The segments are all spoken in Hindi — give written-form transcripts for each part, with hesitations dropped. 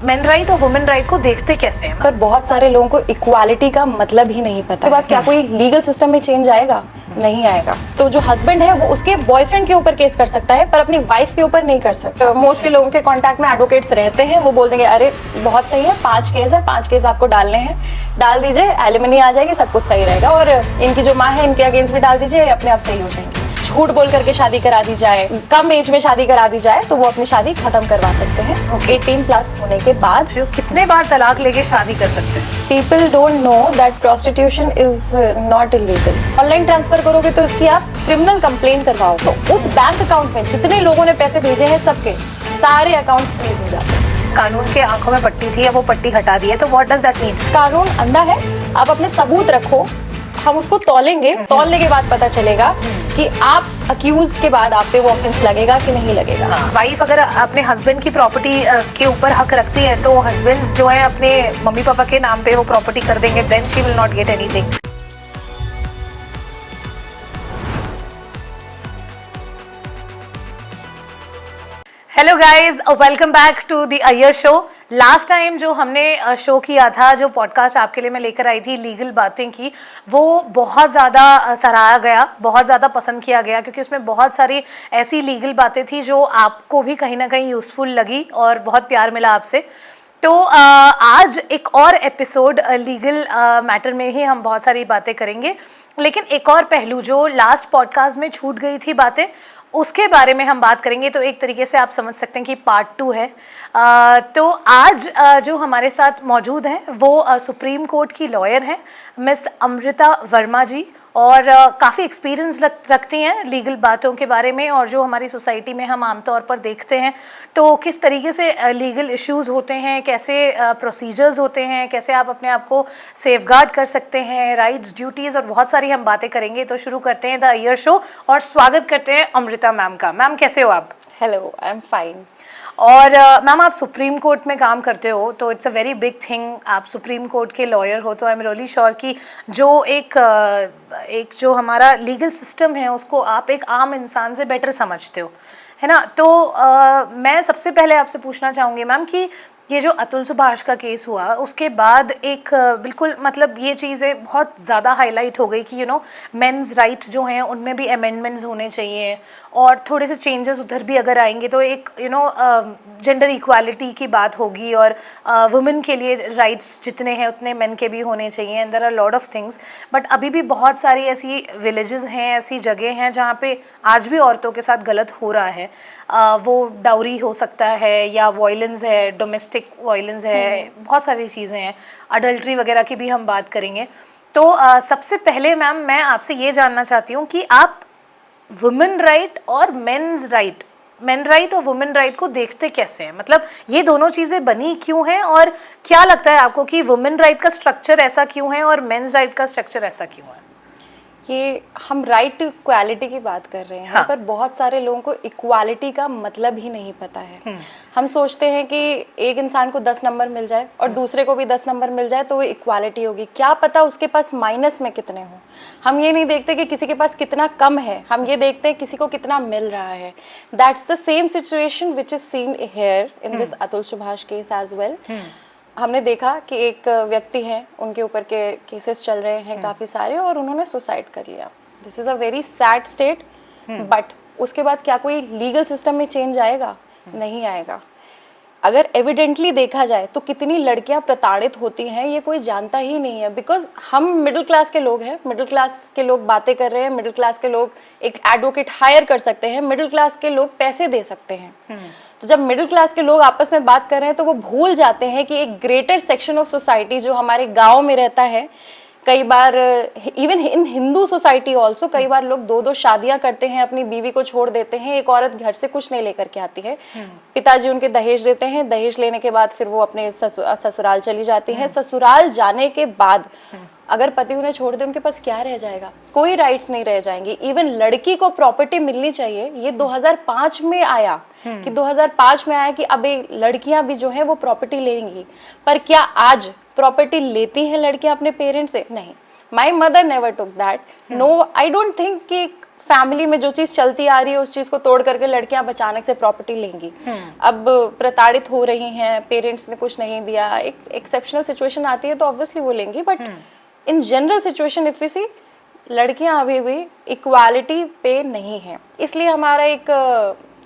मेन राइट और वुमेन राइट को देखते कैसे हैं? पर बहुत सारे लोगों को इक्वालिटी का मतलब ही नहीं पता। उसके बाद क्या कोई लीगल सिस्टम में चेंज आएगा? नहीं आएगा। तो जो हस्बैंड है वो उसके बॉयफ्रेंड के ऊपर केस कर सकता है, पर अपनी वाइफ के ऊपर नहीं कर सकता। मोस्टली लोगों के कांटेक्ट में एडवोकेट्स रहते हैं, वो बोल देंगे अरे बहुत सही है, 5 केस है, 5 केस आपको डालने हैं, डाल दीजिए, एलिमनी आ जाएगी, सब कुछ सही रहेगा, और इनकी जो माँ है इनके अगेंस्ट भी डाल दीजिए, अपने आप सही हो जाएंगे। झूठ बोल करके शादी करा दी जाए, कम एज में शादी करा दी जाए, तो वो अपनी शादी खत्म करवा सकते हैं 18+ होने के बाद। जो कितने बार तलाक लेके शादी कर सकते हैं? People don't know that prostitution is not illegal. Online transfer करोगे तो इसकी आप क्रिमिनल कंप्लेन करवाओ, तो उस बैंक अकाउंट में जितने लोगों ने पैसे भेजे हैं सबके सारे अकाउंट्स फ्रीज हो जाते हैं। कानून के आंखों में पट्टी थी, अब वो पट्टी हटा दी है, तो व्हाट डज दैट मीन? कानून अंधा है, आप अपने सबूत रखो, हम उसको तौलेंगे, तौलने के बाद पता चलेगा कि आप अक्यूज्ड के बाद आप पे वो ऑफेंस लगेगा कि नहीं लगेगा। वाइफ अगर अपने हस्बैंड की प्रॉपर्टी के ऊपर हक रखती है, तो हस्बैंड्स जो है अपने मम्मी पापा के नाम पे वो प्रॉपर्टी कर देंगे, then she will not get anything. Hello guys, welcome back to the Iyer show. Last time जो हमने शो किया था, जो पॉडकास्ट आपके लिए मैं लेकर आई थी, लीगल बातें की, वो बहुत ज़्यादा सराहा गया, बहुत ज़्यादा पसंद किया गया, क्योंकि उसमें बहुत सारी ऐसी लीगल बातें थी जो आपको भी कहीं ना कहीं यूज़फुल लगी और बहुत प्यार मिला आपसे। तो आज एक और एपिसोड लीगल मैटर में ही हम बहुत सारी बातें करेंगे, लेकिन एक और पहलू जो लास्ट पॉडकास्ट में छूट गई थी बातें, उसके बारे में हम बात करेंगे। तो एक तरीके से आप समझ सकते हैं कि पार्ट 2 है। तो आज जो हमारे साथ मौजूद हैं वो सुप्रीम कोर्ट की लॉयर हैं मिस अमृता वर्मा जी, और काफ़ी एक्सपीरियंस रखती हैं लीगल बातों के बारे में, और जो हमारी सोसाइटी में हम आमतौर पर देखते हैं तो किस तरीके से लीगल इश्यूज़ होते हैं, कैसे प्रोसीजर्स होते हैं, कैसे आप अपने आप को सेफगार्ड कर सकते हैं, राइट्स, ड्यूटीज़, और बहुत सारी हम बातें करेंगे। तो शुरू करते हैं द अय्यर शो और स्वागत करते हैं अमृता मैम का। मैम कैसे हो आप? Hello, I am fine. और मैम आप सुप्रीम कोर्ट में काम करते हो, तो it's a very big thing, आप सुप्रीम कोर्ट के लॉयर हो, तो आई एम रियली श्योर कि जो एक जो हमारा लीगल सिस्टम है उसको आप एक आम इंसान से बेटर समझते हो, है ना? तो मैं सबसे पहले आपसे पूछना चाहूँगी मैम कि ये जो अतुल सुभाष का केस हुआ, उसके बाद एक बिल्कुल मतलब ये चीज़ें बहुत ज़्यादा हाईलाइट हो गई कि मेंस राइट जो हैं उनमें भी अमेंडमेंट्स होने चाहिए, और थोड़े से चेंजेस उधर भी अगर आएंगे तो एक जेंडर इक्वालिटी की बात होगी, और वुमेन के लिए राइट्स जितने हैं उतने मेन के भी होने चाहिए, and there are lot of things. But अभी भी बहुत सारी ऐसी विलेजेस हैं, ऐसी जगह हैं जहाँ पे आज भी औरतों के साथ गलत हो रहा है। वो डाउरी हो सकता है, या वायलेंस है, डोमेस्टिक वायलेंस है, बहुत सारी चीज़ें हैं, अडल्ट्री वगैरह की भी हम बात करेंगे। तो सबसे पहले मैम मैं आपसे ये जानना चाहती हूँ कि आप वुमेन राइट और मेंस राइट, मेन राइट और वुमेन राइट को देखते कैसे हैं? मतलब ये दोनों चीज़ें बनी क्यों हैं, और क्या लगता है आपको कि वुमेन राइट का स्ट्रक्चर ऐसा क्यों है और मेंस राइट का स्ट्रक्चर ऐसा क्यों है? ये हम राइट टू इक्वालिटी की बात कर रहे हैं। हाँ। पर बहुत सारे लोगों को इक्वालिटी का मतलब ही नहीं पता है। हम सोचते हैं कि एक इंसान को 10 नंबर मिल जाए और दूसरे को भी 10 नंबर मिल जाए तो वो इक्वालिटी होगी। क्या पता उसके पास माइनस में कितने हों। हम ये नहीं देखते कि किसी के पास कितना कम है, हम ये देखते हैं किसी को कितना मिल रहा है। That's the same situation which is seen here in this Atul Subhash case as well. हमने देखा कि एक व्यक्ति हैं, उनके ऊपर के केसेस चल रहे हैं काफ़ी सारे, और उन्होंने सुसाइड कर लिया। This is a very sad state. But उसके बाद क्या कोई लीगल सिस्टम में चेंज आएगा? नहीं आएगा। अगर एविडेंटली देखा जाए तो कितनी लड़कियां प्रताड़ित होती हैं ये कोई जानता ही नहीं है। बिकॉज हम मिडिल क्लास के लोग हैं, मिडिल क्लास के लोग बातें कर रहे हैं, मिडिल क्लास के लोग एक एडवोकेट हायर कर सकते हैं, मिडिल क्लास के लोग पैसे दे सकते हैं। तो जब मिडिल क्लास के लोग आपस में बात कर रहे हैं तो वो भूल जाते हैं कि एक ग्रेटर सेक्शन ऑफ सोसाइटी जो हमारे गाँव में रहता है, कई बार even in Hindu society also, कई बार लोग 2-2 शादियां करते हैं, अपनी बीवी को छोड़ देते हैं। एक औरत घर से कुछ नहीं लेकर के आती है, पिताजी उनके दहेज देते हैं, दहेज लेने के बाद फिर वो अपने ससुराल चली जाती है। ससुराल जाने के बाद अगर पति उन्हें छोड़ दे, उनके पास क्या रह जाएगा? कोई राइट्स नहीं रह जाएंगी। इवन लड़की को प्रॉपर्टी मिलनी चाहिए, ये 2005 में आया कि 2005 में आया कि अब लड़कियां भी जो हैं वो प्रॉपर्टी लेंगी। पर क्या आज प्रॉपर्टी लेती हैं लड़कियां अपने पेरेंट्स से? नहीं। My mother never took that. No, I don't think कि फैमिली में जो चीज चलती आ रही है उस चीज को तोड़ करके लड़कियां अब अचानक से प्रॉपर्टी लेंगी। अब प्रताड़ित हो रही हैं, पेरेंट्स ने कुछ नहीं दिया, एक एक्सेप्शनल सिचुएशन आती है तो ऑब्वियसली वो लेंगी, but in general situation if you see, लड़कियां अभी भी इक्वालिटी पे नहीं है। इसलिए हमारा एक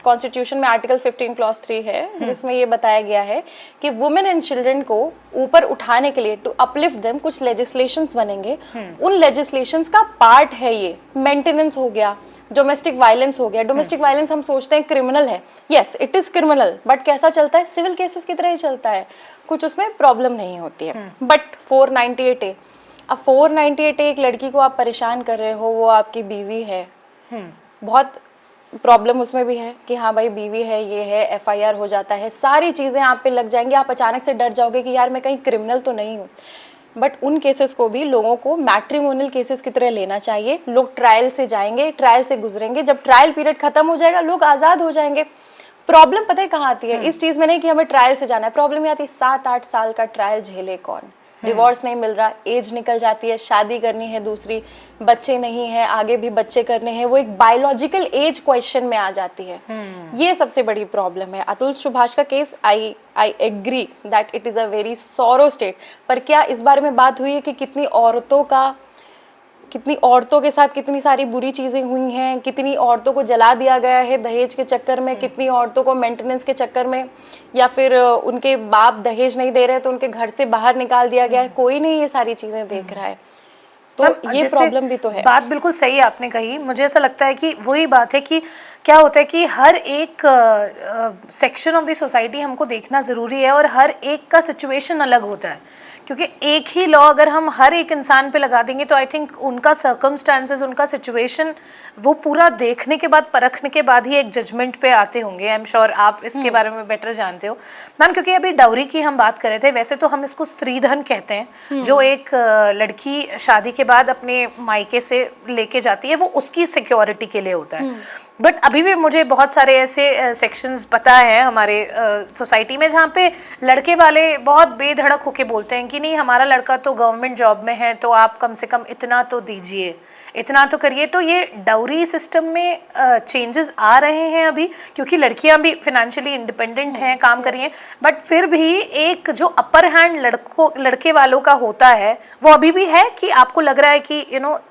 कॉन्स्टिट्यूशन में आर्टिकल 15 क्लॉज 3 है जिसमें ये बताया गया है कि वुमेन एंड चिल्ड्रन को ऊपर उठाने के लिए, टू अपलिफ्ट देम, कुछ लेजिस्लेशंस बनेंगे। उन लेजिस्लेशंस का पार्ट है ये मेंटेनेंस हो गया, डोमेस्टिक वायलेंस हो गया। डोमेस्टिक वायलेंस हम सोचते हैं क्रिमिनल है, yes it is criminal, but कैसा चलता है? सिविल केसेस की तरह ही चलता है, कुछ उसमें प्रॉब्लम नहीं होती है। बट 498A, अब 498A एक लड़की को आप परेशान कर रहे हो, वो आपकी बीवी है, बहुत प्रॉब्लम उसमें भी है कि हाँ भाई बीवी है, ये है, FIR हो जाता है, सारी चीज़ें आप पे लग जाएंगी, आप अचानक से डर जाओगे कि यार मैं कहीं क्रिमिनल तो नहीं हूँ। बट उन केसेस को भी लोगों को मैट्रिमोनियल केसेस की तरह लेना चाहिए। लोग ट्रायल से जाएंगे, ट्रायल से गुजरेंगे, जब ट्रायल पीरियड खत्म हो जाएगा लोग आज़ाद हो जाएंगे। प्रॉब्लम पता है कहाँ आती है? इस चीज़ में नहीं कि हमें ट्रायल से जाना है, प्रॉब्लम ये आती है 7-8 साल का ट्रायल झेले कौन? डिवोर्स नहीं मिल रहा, एज निकल जाती है, शादी करनी है दूसरी, बच्चे नहीं है, आगे भी बच्चे करने हैं, वो एक बायोलॉजिकल एज क्वेश्चन में आ जाती है। ये सबसे बड़ी प्रॉब्लम है। अतुल सुभाष का case, I agree that it is a very sorrow state, पर क्या इस बारे में बात हुई है कि कितनी औरतों के साथ कितनी सारी बुरी चीज़ें हुई हैं, कितनी औरतों को जला दिया गया है दहेज के चक्कर में, कितनी औरतों को मेंटेनेंस के चक्कर में, या फिर उनके बाप दहेज नहीं दे रहे तो उनके घर से बाहर निकाल दिया गया है? कोई नहीं ये सारी चीज़ें देख रहा है, तो ये प्रॉब्लम भी तो है। बात बिल्कुल सही आपने कही। मुझे ऐसा लगता है कि वही बात है कि क्या होता है कि हर एक सेक्शन ऑफ द सोसाइटी हमको देखना ज़रूरी है, और हर एक का सिचुएशन अलग होता है, क्योंकि एक ही लॉ अगर हम हर एक इंसान पे लगा देंगे तो आई थिंक उनका सर्कमस्टांसेस, उनका सिचुएशन, वो पूरा देखने के बाद, परखने के बाद ही एक जजमेंट पे आते होंगे। आई एम श्योर आप इसके बारे में बेटर जानते हो मैम, क्योंकि अभी डाउरी की हम बात कर रहे थे। वैसे तो हम इसको स्त्रीधन कहते हैं, जो एक लड़की शादी के बाद अपने मायके से लेके जाती है, वो उसकी सिक्योरिटी के लिए होता है। बट अभी भी मुझे बहुत सारे ऐसे सेक्शंस पता है हमारे सोसाइटी में जहाँ पे लड़के वाले बहुत बेधड़क होके बोलते हैं कि नहीं, हमारा लड़का तो गवर्नमेंट जॉब में है, तो आप कम से कम इतना तो दीजिए, इतना तो करिए। तो ये डाउरी सिस्टम में चेंजेस आ रहे हैं अभी, क्योंकि लड़कियां भी फिनेंशियली इंडिपेंडेंट हैं, काम कर रही हैं, बट फिर भी एक जो अपर हैंड लड़के वालों का होता है वो अभी भी है कि आपको लग रहा है कि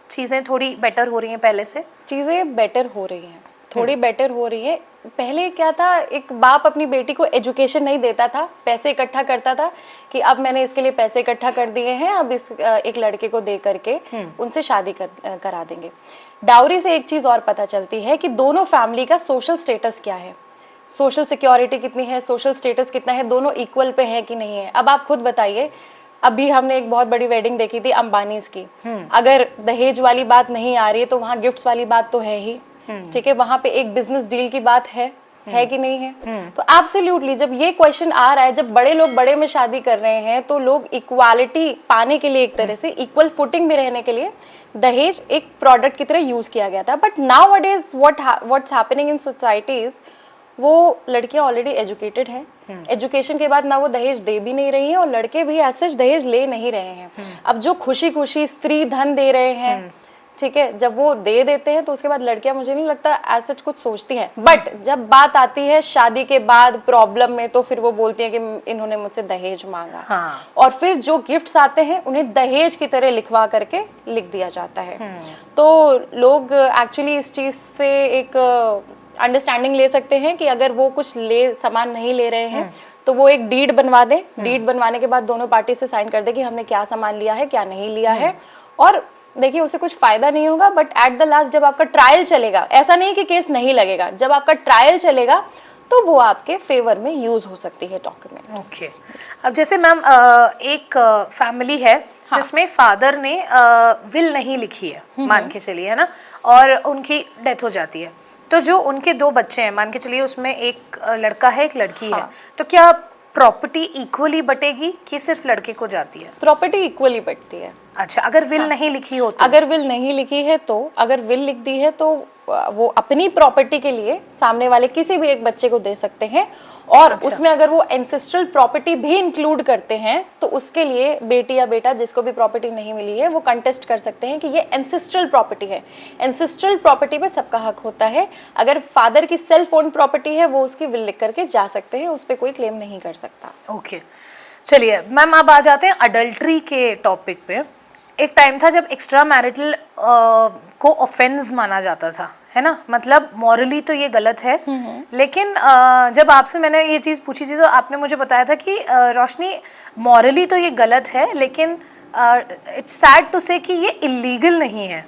चीज़ें थोड़ी बेटर हो रही हैं पहले से? चीज़ें बेटर हो रही हैं, थोड़ी बेटर हो रही है। पहले क्या था, एक बाप अपनी बेटी को एजुकेशन नहीं देता था, पैसे इकट्ठा करता था कि अब मैंने इसके लिए पैसे इकट्ठा कर दिए हैं, अब इस एक लड़के को दे करके उनसे शादी करा देंगे। डाउरी से एक चीज़ और पता चलती है कि दोनों फैमिली का सोशल स्टेटस क्या है, सोशल सिक्योरिटी कितनी है, सोशल स्टेटस कितना है, दोनों इक्वल पे है कि नहीं है। अब आप खुद बताइए, अभी हमने एक बहुत बड़ी वेडिंग देखी थी अंबानीज की, अगर दहेज वाली बात नहीं आ रही है तो वहाँ गिफ्ट्स वाली बात तो है ही, ठीक है, वहां पे एक बिजनेस डील की बात है कि नहीं है? तो एब्सोल्युटली जब ये क्वेश्चन आ रहा है, जब बड़े लोग बड़े में शादी कर रहे हैं, तो लोग इक्वालिटी पाने के लिए, एक तरह से इक्वल फुटिंग में रहने के लिए दहेज एक प्रोडक्ट की तरह यूज किया गया था। But now what is what's happening in societies, वो लड़कियां ऑलरेडी एजुकेटेड हैं, एजुकेशन के बाद ना वो दहेज दे भी नहीं रही हैं, और लड़के भी ऐसे दहेज ले नहीं रहे हैं। अब जो खुशी खुशी स्त्री धन दे रहे हैं, ठीक है, जब वो दे देते हैं तो उसके बाद लड़कियां, मुझे नहीं लगता ऐसा कुछ सोचती हैं। बट जब बात आती है शादी के बाद प्रॉब्लम में, तो फिर वो बोलती हैं कि इन्होंने मुझसे दहेज मांगा। हाँ। और फिर जो गिफ्ट्स आते हैं उन्हें दहेज की तरह लिखवा करके लिख दिया जाता है। तो लोग एक्चुअली इस चीज से एक अंडरस्टैंडिंग ले सकते हैं कि अगर वो कुछ सामान नहीं ले रहे हैं तो वो एक डीड बनवा दें, डीड बनवाने के बाद दोनों पार्टी से साइन कर दे कि हमने क्या सामान लिया है, क्या नहीं लिया है। और देखिए उसे कुछ फायदा नहीं होगा, बट एट द लास्ट जब आपका ट्रायल चलेगा, ऐसा नहीं कि केस नहीं लगेगा, जब आपका ट्रायल चलेगा तो वो आपके फेवर में यूज हो सकती है डॉक्यूमेंट। ओके। अब जैसे मैम एक फैमिली है जिसमें फादर ने विल नहीं लिखी है, मान के चलिए, है ना, और उनकी डेथ हो जाती है, तो जो उनके 2 बच्चे हैं, मान के चलिए उसमें एक लड़का है, एक लड़की है, तो क्या प्रॉपर्टी इक्वली बटेगी कि सिर्फ लड़के को जाती है? प्रॉपर्टी इक्वली बटती है। अच्छा, अगर विल नहीं लिखी हो तो? अगर विल नहीं लिखी है तो, अगर विल लिख दी है तो वो अपनी प्रॉपर्टी के लिए सामने वाले किसी भी एक बच्चे को दे सकते हैं, और उसमें अगर वो एंसेस्ट्रल प्रॉपर्टी भी इंक्लूड करते हैं तो उसके लिए बेटी या बेटा जिसको भी प्रॉपर्टी नहीं मिली है वो कंटेस्ट कर सकते हैं कि ये एंसेस्ट्रल प्रॉपर्टी है। एंसेस्ट्रल प्रॉपर्टी पे सबका हक होता है। अगर फादर की सेल्फ ओन प्रॉपर्टी है वो उसकी विल लिख करके जा सकते हैं, उस पर कोई क्लेम नहीं कर सकता। ओके चलिए मैम, अब आ जाते हैं अडल्ट्री के टॉपिक पे। एक टाइम था जब एक्स्ट्रा मैरिटल को ऑफेंस माना जाता था, है ना, मतलब मॉरली तो ये गलत है, लेकिन जब आपसे मैंने ये चीज़ पूछी थी तो आपने मुझे बताया था कि रोशनी मॉरली तो ये गलत है, लेकिन इट्स सैड टू से कि ये इलीगल नहीं है।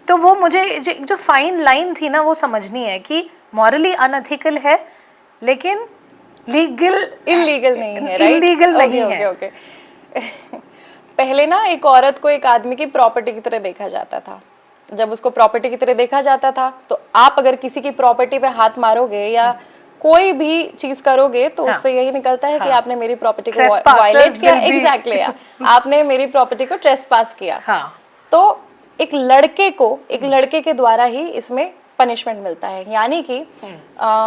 तो वो मुझे जो फाइन लाइन थी ना वो समझनी है कि मॉरली अनएथिकल है लेकिन इलीगल नहीं है, राइट? इलीगल नहीं है। ओके। पहले ना एक औरत को एक आदमी की प्रॉपर्टी की तरह देखा जाता था। जब उसको प्रॉपर्टी की तरह देखा जाता था तो आप अगर किसी की प्रॉपर्टी पे हाथ मारोगे या कोई भी चीज करोगे तो उससे यही निकलता है कि आपने मेरी प्रॉपर्टी को वायलेट किया। एग्जैक्टली, आपने मेरी प्रॉपर्टी को ट्रेसपास किया। तो एक लड़के के द्वारा ही इसमें पनिशमेंट मिलता है। यानी कि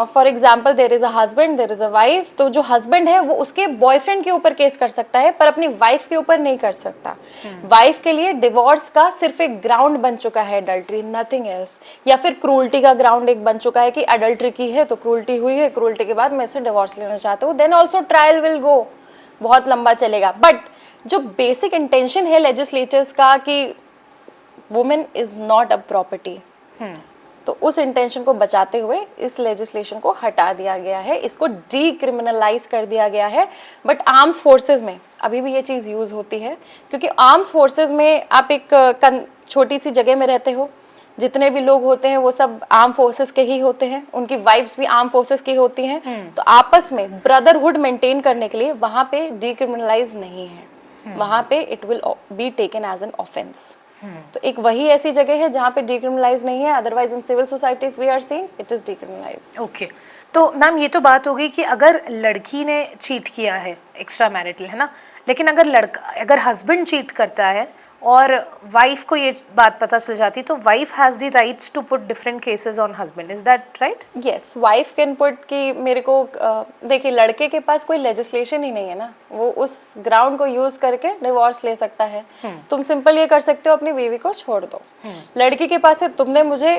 for example there is a husband, there is a wife, तो जो हस्बैंड है वो उसके बॉयफ्रेंड के ऊपर केस कर सकता है पर अपनी वाइफ के ऊपर नहीं कर सकता। वाइफ के लिए डिवोर्स का सिर्फ एक ग्राउंड बन चुका है अडल्ट्री, नथिंग एल्स। या फिर क्रूल्टी का ग्राउंड एक बन चुका है कि अडल्ट्री की है तो क्रूल्टी हुई है, क्रूल्टी के बाद मैं इसे डिवोर्स लेना चाहता हूँ, then also trial will go, बहुत लंबा चलेगा। बट जो बेसिक इंटेंशन है लेजिस्लेटर्स का कि women is not a property, तो उस इंटेंशन को बचाते हुए इस लेजिस्लेशन को हटा दिया गया है, इसको डीक्रिमिनलाइज कर दिया गया है। बट आर्म्स फोर्सेस में अभी भी ये चीज़ यूज़ होती है, क्योंकि आर्म्स फोर्सेस में आप एक छोटी सी जगह में रहते हो, जितने भी लोग होते हैं वो सब आर्म फोर्सेस के ही होते हैं, उनकी वाइफ्स भी आर्म फोर्सेस की होती हैं, तो आपस में ब्रदरहुड मेंटेन करने के लिए वहाँ पे डीक्रिमिनलाइज नहीं है, वहाँ पे it will be taken as an offense. तो एक वही ऐसी जगह है जहाँ पे डीक्रिमिनलाइज नहीं है, otherwise in civil society if we are seeing it is decriminalize. Okay, तो मैम ये तो बात हो गई कि अगर लड़की ने चीट किया है, एक्स्ट्रा मैरिटल, है ना, लेकिन अगर हस्बैंड चीट करता है और वाइफ को ये बात पता चल जाती तो wife has the rights to put different cases on husband, is that right? Yes, wife can put कि मेरे को देखिए लड़के के पास कोई लेजिस्लेशन ही नहीं है ना, वो उस ग्राउंड को यूज करके डिवोर्स ले सकता है। तुम सिंपल ये कर सकते हो अपनी बीवी को छोड़ दो। लड़की के पास है तुमने मुझे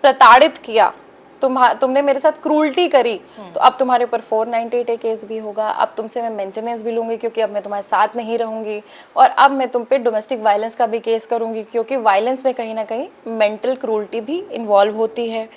प्रताड़ित किया, तुमने मेरे साथ क्रूल्टी करी, तो अब तुम्हारे ऊपर 498A केस भी होगा, अब तुमसे मैं मेंटेनेंस भी लूंगी क्योंकि अब मैं तुम्हारे साथ नहीं रहूंगी, और अब मैं तुम पे डोमेस्टिक वायलेंस का भी केस करूंगी क्योंकि वायलेंस में कहीं ना कहीं मेंटल क्रूल्टी भी इन्वॉल्व होती है।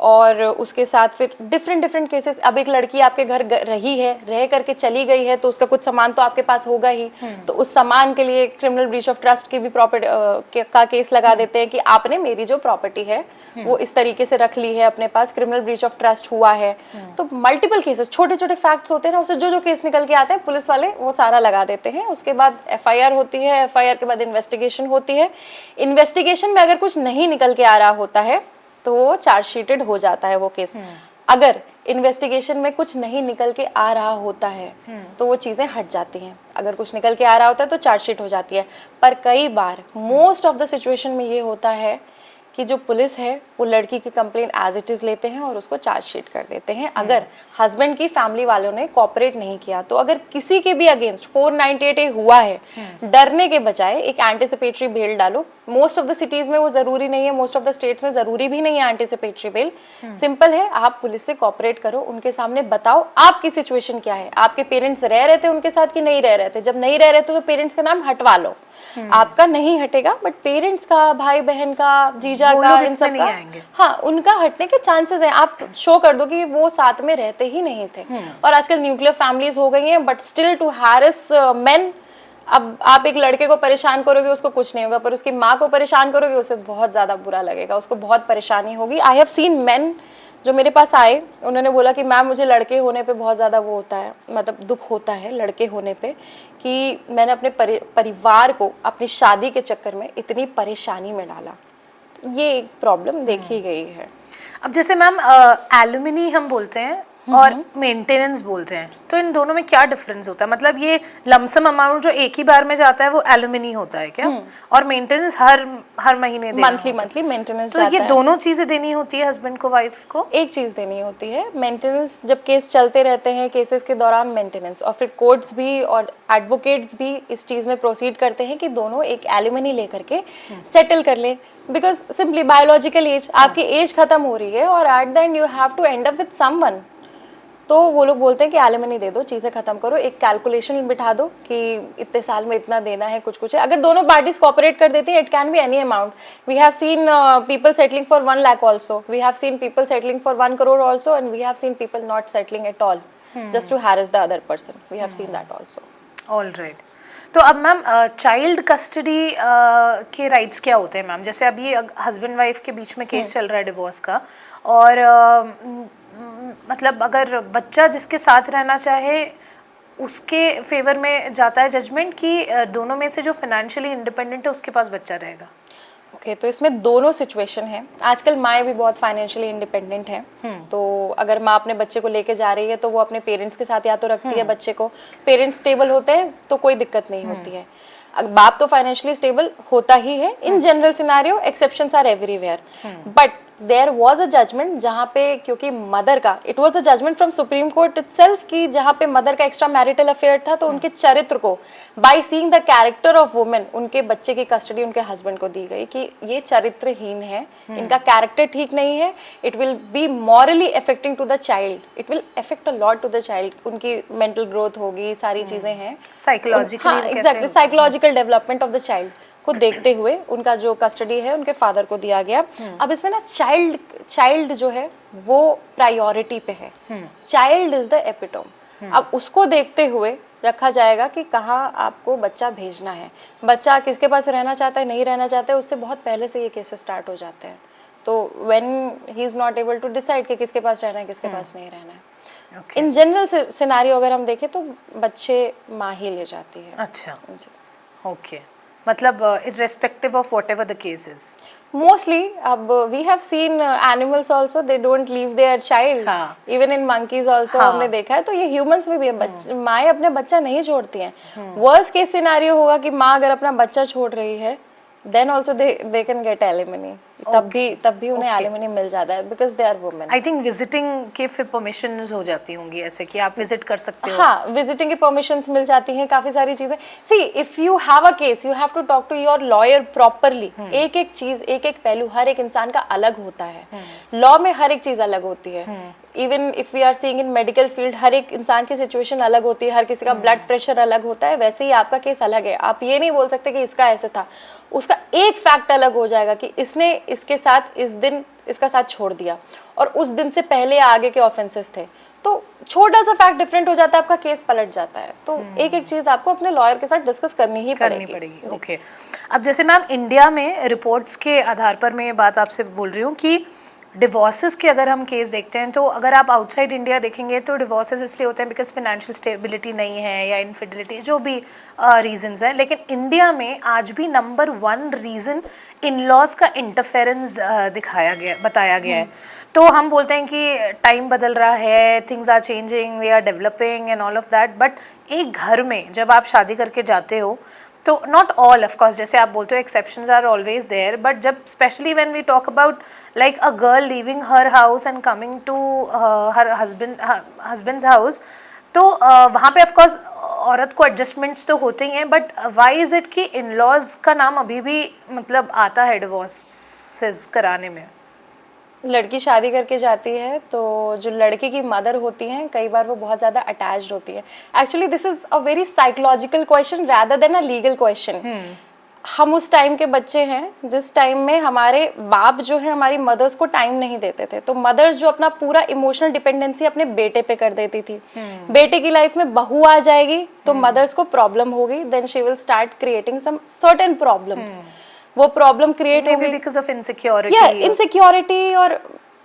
और उसके साथ फिर डिफरेंट केसेस। अब एक लड़की आपके घर रही है, रह करके चली गई है, तो उसका कुछ सामान तो आपके पास होगा ही, तो उस सामान के लिए क्रिमिनल ब्रीच ऑफ ट्रस्ट की भी प्रॉपर्टी का केस लगा देते हैं कि आपने मेरी जो प्रॉपर्टी है वो इस तरीके से रख ली है अपने पास, क्रिमिनल ब्रीच ऑफ ट्रस्ट हुआ है। तो मल्टीपल केसेस, छोटे छोटे फैक्ट्स होते हैं ना, उससे जो केस निकल के आते हैं पुलिस वाले वो सारा लगा देते हैं। उसके बाद FIR होती है, FIR के बाद इन्वेस्टिगेशन होती है। इन्वेस्टिगेशन में अगर कुछ नहीं निकल के आ रहा होता है तो वो चार्जशीटेड हो जाता है वो केस। अगर इन्वेस्टिगेशन में कुछ नहीं निकल के आ रहा होता है तो वो चीज़ें हट जाती हैं, अगर कुछ निकल के आ रहा होता है तो चार्जशीट हो जाती है। पर कई बार मोस्ट ऑफ द सिचुएशन में ये होता है कि जो पुलिस है वो लड़की की कंप्लेन एज इट इज़ लेते हैं और उसको चार्जशीट कर देते हैं अगर हस्बैंड की फैमिली वालों ने कोऑपरेट नहीं किया। तो अगर किसी के भी अगेंस्ट 498A हुआ है, डरने के बजाय एक एंटिसिपेटरी बेल डालो। मोस्ट ऑफ द सिटीज़ में वो ज़रूरी नहीं है, मोस्ट ऑफ द स्टेट्स में ज़रूरी भी नहीं है एंटिसिपेटरी बेल। सिंपल है, आप पुलिस से कोऑपरेट करो, उनके सामने बताओ आपकी सिचुएशन क्या है, आपके पेरेंट्स रह रहे थे उनके साथ कि नहीं रह रहे थे। जब नहीं रह रहे थे तो पेरेंट्स का नाम हटवा लो, आपका नहीं हटेगा बट पेरेंट्स का, भाई बहन का, जीजा का, इन सब का, हाँ, उनका हटने के चांसेस हैं। आप शो कर दो कि वो साथ में रहते ही नहीं थे। और आजकल न्यूक्लियर फैमिलीज हो गई हैं, but still to harass men. अब आप एक लड़के को परेशान करोगे उसको कुछ नहीं होगा, पर उसकी माँ को परेशान करोगे उसे बहुत ज़्यादा बुरा लगेगा, उसको बहुत परेशानी होगी। आई हैव सीन मेन जो मेरे पास आए, उन्होंने बोला कि मैम मुझे लड़के होने पे बहुत ज़्यादा वो होता है, मतलब दुख होता है लड़के होने पे, कि मैंने अपने परिवार को अपनी शादी के चक्कर में इतनी परेशानी में डाला। तो ये एक प्रॉब्लम देखी गई है। अब जैसे मैम एलुमिनी हम बोलते हैं, और मेंटेनेंस बोलते हैं, तो इन दोनों में क्या डिफरेंस होता है? मतलब ये लमसम अमाउंट जो एक ही बार में जाता है वो एलुमनी होता है क्या? और मेंटेनेंस हर महीने देना होता है? मंथली मेंटेनेंस तो जाता ये है। दोनों चीजें देनी होती है हस्बैंड को, वाइफ को? एक चीज़ देनी होती है मेंटेनेंस, जब केस चलते रहते हैं, केसेस के दौरान मेंटेनेंस, और फिर कोर्ट्स भी और एडवोकेट्स भी इस चीज़ में प्रोसीड करते हैं कि दोनों एक एलिमनी लेकर के सेटल कर लें, बिकॉज सिंपली बायोलॉजिकल एज, आपकी एज खत्म हो रही है और at the end you have to end up with someone, तो वो लोग बोलते हैं कि एलिमनी दे दो, चीज़ें खत्म करो, एक कैलकुलेशन बिठा दो कि इतने साल में इतना देना है, कुछ है। अगर दोनों पार्टीज कोऑपरेट कर देती हैं, it can be any amount. We have seen people settling for 1 lakh also, we have seen people settling for 1 crore also, and we have seen people not settling at all just to harass the other person, we have seen that also. Alright. तो अब मैम चाइल्ड कस्टडी के राइट्स क्या होते हैं मैम? जैसे अभी हस्बैंड वाइफ के बीच में केस चल रहा है डिवोर्स का, और मतलब अगर बच्चा जिसके साथ रहना चाहे उसके फेवर में जाता है जजमेंट, कि दोनों में से जो फाइनेंशियली इंडिपेंडेंट है उसके पास बच्चा रहेगा? ओके, तो इसमें दोनों सिचुएशन है। आजकल माएँ भी बहुत फाइनेंशियली इंडिपेंडेंट हैं, तो अगर माँ अपने बच्चे को लेके जा रही है तो वो अपने पेरेंट्स के साथ या तो रखती है बच्चे को, पेरेंट्स स्टेबल होते हैं तो कोई दिक्कत नहीं होती है। बाप तो फाइनेंशियली स्टेबल होता ही है in general scenario, exceptions are everywhere, but there was a judgment जहाँ पे, क्योंकि मदर का, it was a judgment from Supreme Court itself कि जहाँ पे मदर का एक्स्ट्रा मैरिटल अफेयर था, तो उनके चरित्र को, by seeing the character of women, उनके बच्चे की कस्टडी उनके हस्बैंड को दी गई कि ये चरित्रहीन है, इनका कैरेक्टर ठीक नहीं है, it will be morally affecting to the child, it will affect a lot to the child, उनकी मेंटल ग्रोथ होगी, सारी चीज़ें हैं, साइकोलॉजिकली, हाँ exactly, psychological development of the child को देखते हुए उनका जो कस्टडी है उनके फादर को दिया गया। अब इसमें ना चाइल्ड जो है वो प्रायोरिटी पे है, चाइल्ड इज द एपिटोम। अब उसको देखते हुए रखा जाएगा कि कहाँ आपको बच्चा भेजना है, बच्चा किसके पास रहना चाहता है, नहीं रहना चाहता है, उससे बहुत पहले से ये केसेस स्टार्ट हो जाते हैं। तो when he is not able to decide कि किसके पास रहना है, किसके पास नहीं रहना है, इन जनरल सिनेरियो अगर हम देखें तो बच्चे माँ ही ले जाती है। अच्छा, ओके, मतलब irrespective of whatever the case is. Mostly, अब we have seen animals also, they don't leave their child. हाँ. Even in monkeys also हाँ. हमने देखा है, तो ये humans में भी है, माएँ अपने बच्चा नहीं छोड़ती हैं। Worst case scenario होगा कि माँ अगर अपना बच्चा छोड़ रही है, then also they can get alimony. तब भी उन्हें एलिमनी मिल जाता है because they are women. I think visiting के फिर परमिशंस हो जाती होंगी ऐसे कि आप विजिट कर सकते हो। हाँ, विजिटिंग की परमिशंस मिल जाती हैं, काफ़ी सारी चीज़ें। See if you have a case you have to talk to your lawyer properly. एक एक चीज़, एक एक पहलू हर एक इंसान का अलग होता है, लॉ में हर एक चीज़ अलग होती है। Even if we are seeing in medical field, हर एक इंसान की सिचुएशन अलग होती है, हर किसी का ब्लड प्रेशर अलग होता है, वैसे ही आपका केस अलग है। आप ये नहीं बोल सकते कि इसका ऐसे था, उसका एक फैक्ट अलग हो जाएगा कि इसने इसके साथ इस दिन इसका साथ छोड़ दिया और उस दिन से पहले आगे के ऑफेंसेस थे, तो छोटा सा फैक्ट डिफरेंट हो जाता है, आपका केस पलट जाता है। तो एक एक चीज़ आपको अपने लॉयर के साथ डिस्कस करनी ही पड़ेगी। ओके, अब जैसे मैम इंडिया में रिपोर्ट्स के आधार पर मैं ये बात आपसे बोल रही हूँ कि डिवोर्सेस के अगर हम केस देखते हैं तो अगर आप आउटसाइड इंडिया देखेंगे तो डिवोर्सेस इसलिए होते हैं बिकॉज फिनेंशियल स्टेबिलिटी नहीं है या इनफिडिलिटी, जो भी रीजंस हैं। लेकिन इंडिया में आज भी नंबर 1 रीज़न इन लॉज का इंटरफेरेंस बताया गया है। तो हम बोलते हैं कि टाइम बदल रहा है, things are changing, we are developing and all of that, but एक घर में जब आप शादी करके जाते हो तो नॉट ऑल ऑफ कोर्स, जैसे आप बोलते हो exceptions are always there, but जब specially when we talk about like a girl leaving her house and coming to her husband's house, तो वहाँ पे ऑफ कोर्स औरत को एडजस्टमेंट्स तो होते ही हैं, बट वाई इज़ इट कि इन लॉज का नाम अभी भी मतलब आता है डिवोर्सेस कराने में? लड़की शादी करके जाती है तो जो लड़के की मदर होती हैं कई बार वो बहुत ज़्यादा अटैच्ड होती है। Actually this is a very psychological question rather than a legal question. हम उस टाइम के बच्चे हैं जिस टाइम में हमारे बाप जो है हमारी मदर्स को टाइम नहीं देते थे, तो मदर्स जो अपना पूरा इमोशनल डिपेंडेंसी अपने बेटे पे कर देती थी। बेटे की लाइफ में बहू आ जाएगी तो मदर्स को प्रॉब्लम होगी, then she will start creating some certain problems. वो प्रॉब्लम क्रिएट होगी बिकॉज ऑफ इनसिक्योरिटी, इनसिक्योरिटी, और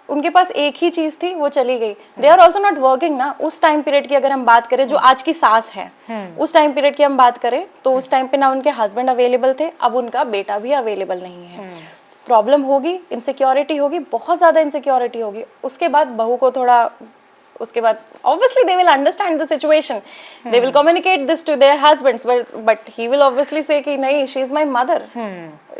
उनके पास एक ही चीज थी, वो चली गई। They are also not working ना। उस टाइम पीरियड की अगर हम बात करें, जो आज की सास है, उस टाइम पीरियड की हम बात करें तो उस टाइम पे ना उनके हस्बैंड अवेलेबल थे, अब उनका बेटा भी अवेलेबल नहीं है। प्रॉब्लम होगी, इनसिक्योरिटी होगी, बहुत ज़्यादा इनसिक्योरिटी होगी। उसके बाद बहू को थोड़ा उसके बाद obviously they will understand the situation, they will communicate this to their husbands, but he will obviously say कि नहीं, she is my mother,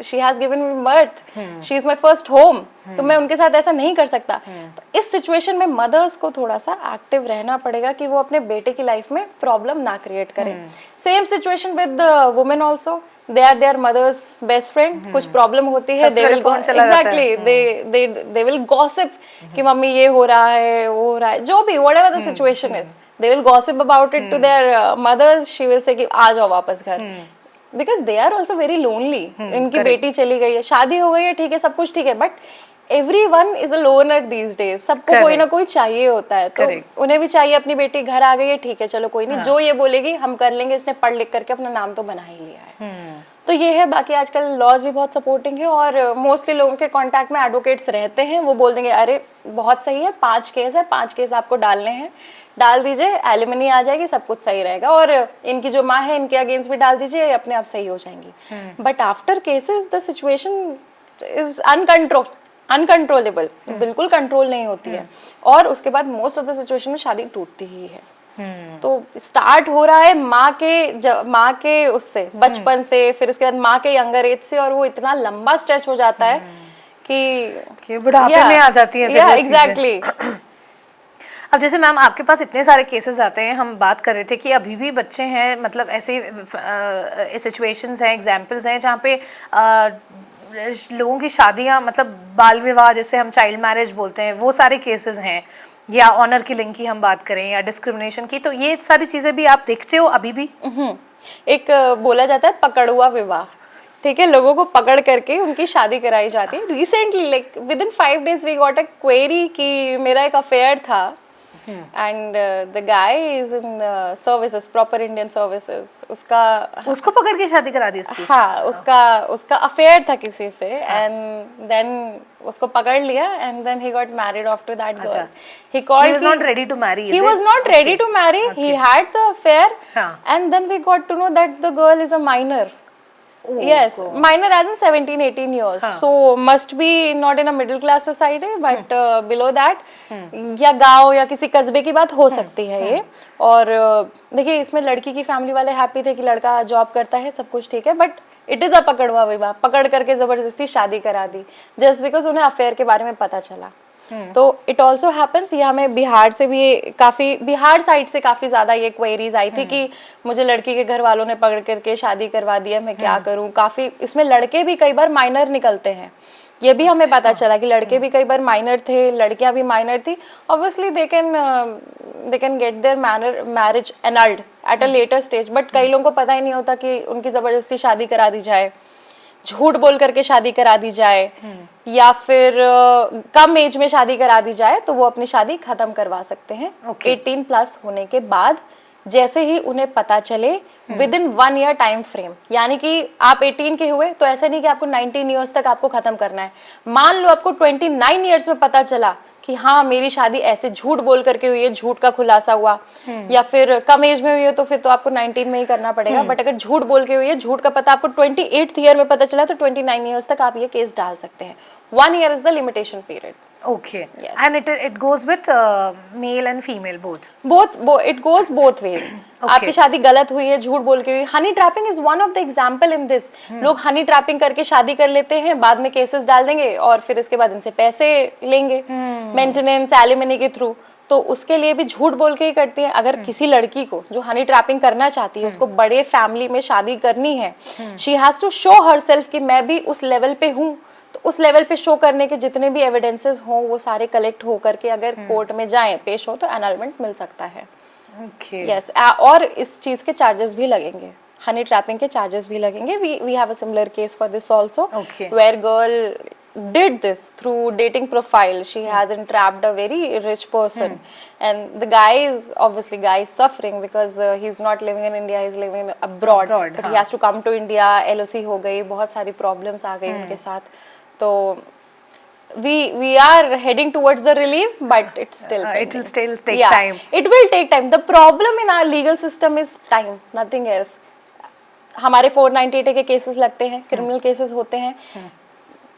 she has given me birth, she is my first home, तो मैं उनके साथ ऐसा नहीं कर सकता। तो इस सिचुएशन में मदर्स को थोड़ा सा एक्टिव रहना पड़ेगा कि वो अपने बेटे की लाइफ में प्रॉब्लम ना क्रिएट करें। Same situation with women also, they are their mothers best friend, कुछ प्रॉब्लम होती है, they will exactly they will gossip कि मम्मी ये हो रहा है, वो हो रहा है, जो भी whatever the situation is, they will gossip about it to their mothers, she will say कि आ जाओ वापस घर, because they are also very lonely. इनकी बेटी चली गई है, शादी हो गई है, ठीक है, सब कुछ ठीक है, but everyone is a loner these days, सबको कोई ना कोई चाहिए होता है, तो उन्हें भी चाहिए अपनी बेटी घर आ गई है, ठीक है चलो कोई नहीं, जो ये बोलेगी हम कर लेंगे, इसने पढ़ लिख करके अपना नाम तो बना ही लिया है। तो ये है, बाकी आजकल लॉज भी बहुत सपोर्टिंग है और मोस्टली लोगों के कांटेक्ट में एडवोकेट्स रहते हैं, वो बोल देंगे अरे बहुत सही है, 5 केस है, 5 केस आपको डालने हैं, डाल दीजिए, एलिमनी आ जाएगी, सब कुछ सही रहेगा, और इनकी जो माँ है इनके अगेंस्ट भी डाल दीजिए, अपने आप सही हो जाएंगी। But after cases the situation is uncontrollable, बिल्कुल कंट्रोल नहीं होती है, और उसके बाद मोस्ट ऑफ द सिचुएशन में शादी टूटती ही है। तो स्टार्ट हो रहा है माँ के उससे, बचपन से, फिर उसके बाद माँ के यंगर एज से, और वो इतना लंबा स्ट्रेच हो जाता है कि बुढ़ापे में आ जाती है फिर एग्जैक्टली। अब जैसे मैम आपके पास इतने सारे केसेस आते हैं, हम बात कर रहे थे कि अभी भी बच्चे हैं, मतलब ऐसे सिचुएशंस हैं, एग्जांपल्स हैं जहाँ पे लोगों की शादियाँ, मतलब बाल विवाह जैसे हम चाइल्ड मैरिज बोलते हैं, वो सारे केसेस हैं, या ऑनर किलिंग की हम बात करें, या डिस्क्रिमिनेशन की, तो ये सारी चीज़ें भी आप देखते हो अभी भी? एक बोला जाता है पकड़ुआ विवाह, ठीक है, लोगों को पकड़ करके उनकी शादी कराई जाती है। Recently like within 5 days we got a query कि मेरा एक अफेयर था, and the guy is in services, proper Indian services, उसको पकड़ के शादी करा दी उसकी? हाँ, उसका अफेयर था किसी से, एंड देन उसको पकड़ लिया, and then he got married off to that girl. He was not ready to marry. He was not ready to marry. He had the affair, and then we got to know that the girl is a minor. Yes, minor as in 17-18 years. So must be not in a middle class society, but below that, या गांव या किसी कस्बे की बात हो सकती है ये। और देखिए, इसमें लड़की की फैमिली वाले हैप्पी थे कि लड़का जॉब करता है, सब कुछ ठीक है, बट इट इज अ पकड़वा विवाह, पकड़ करके जबरदस्ती शादी करा दी, जस्ट बिकॉज उन्हें अफेयर के बारे में पता चला। तो इट ऑल्सो हैपन्स, ये हमें बिहार से भी काफ़ी, बिहार साइड से काफ़ी ज़्यादा ये क्वेरीज आई थी कि मुझे लड़की के घर वालों ने पकड़ करके शादी करवा दिया, मैं क्या करूं। काफ़ी इसमें लड़के भी कई बार माइनर निकलते हैं, ये भी हमें पता चला कि लड़के भी कई बार माइनर थे, लड़कियां भी माइनर थी। Obviously they can get there marriage एनल्ड at a later stage, but कई लोगों को पता ही नहीं होता कि उनकी ज़बरदस्ती शादी करा दी जाए, झूठ बोल करके शादी करा दी जाए, या फिर कम एज में शादी करा दी जाए, तो वो अपनी शादी खत्म करवा सकते हैं 18+ होने के बाद, जैसे ही उन्हें पता चले, with in 1 year time frame. यानी कि आप 18 के हुए तो ऐसा नहीं कि आपको 19 years तक आपको खत्म करना है। मान लो आपको 29 years में पता चला कि हाँ मेरी शादी ऐसे झूठ बोल करके हुई है, झूठ का खुलासा हुआ, या फिर कम एज में हुई है, तो फिर तो आपको 19 में ही करना पड़ेगा। बट अगर झूठ बोल के हुई है, झूठ का पता आपको 28th year में पता चला, तो 29 years तक आप ये केस डाल सकते हैं। 1 year is the limitation period. Okay. Yes. And it goes with male and female both. It goes both ways. Okay. आपकी शादी गलत हुई है, झूठ बोल के हुई। Honey trapping is one of the example in this. लोग हनी ट्रैपिंग करके शादी कर लेते हैं, बाद में केसेस डाल देंगे और फिर इसके बाद इनसे पैसे लेंगे मेंटेनेंस एलिमनी के थ्रू। तो उसके लिए भी झूठ बोल के ही करती है। अगर किसी लड़की को जो हनी ट्रैपिंग करना चाहती है, उसको बड़े फैमिली में शादी करनी है, she has to show herself कि मैं भी उस लेवल पे हूँ। तो उस लेवल पे शो करने के जितने भी एविडेंसेस हों, वो सारे कलेक्ट हो करके अगर कोर्ट में जाएं, पेश हो, तो एनलमेंट मिल सकता है। यस, और इस चीज के चार्जेस भी लगेंगे, हनी ट्रैपिंग के चार्जेस भी लगेंगे। We have a similar case for this also, where girl did this through dating profile. She has entrapped a very rich person, and the guy is suffering because he's not living in India, he's living abroad, but he has to come to India. LOC हो गई, बहुत सारी problems आ गई उनके साथ। तो we are heading towards the relief, but it's still it will still take time. It will take time. The problem in our legal system is time, nothing else. हमारे 498 के केसेस लगते हैं, क्रिमिनल केसेस होते हैं,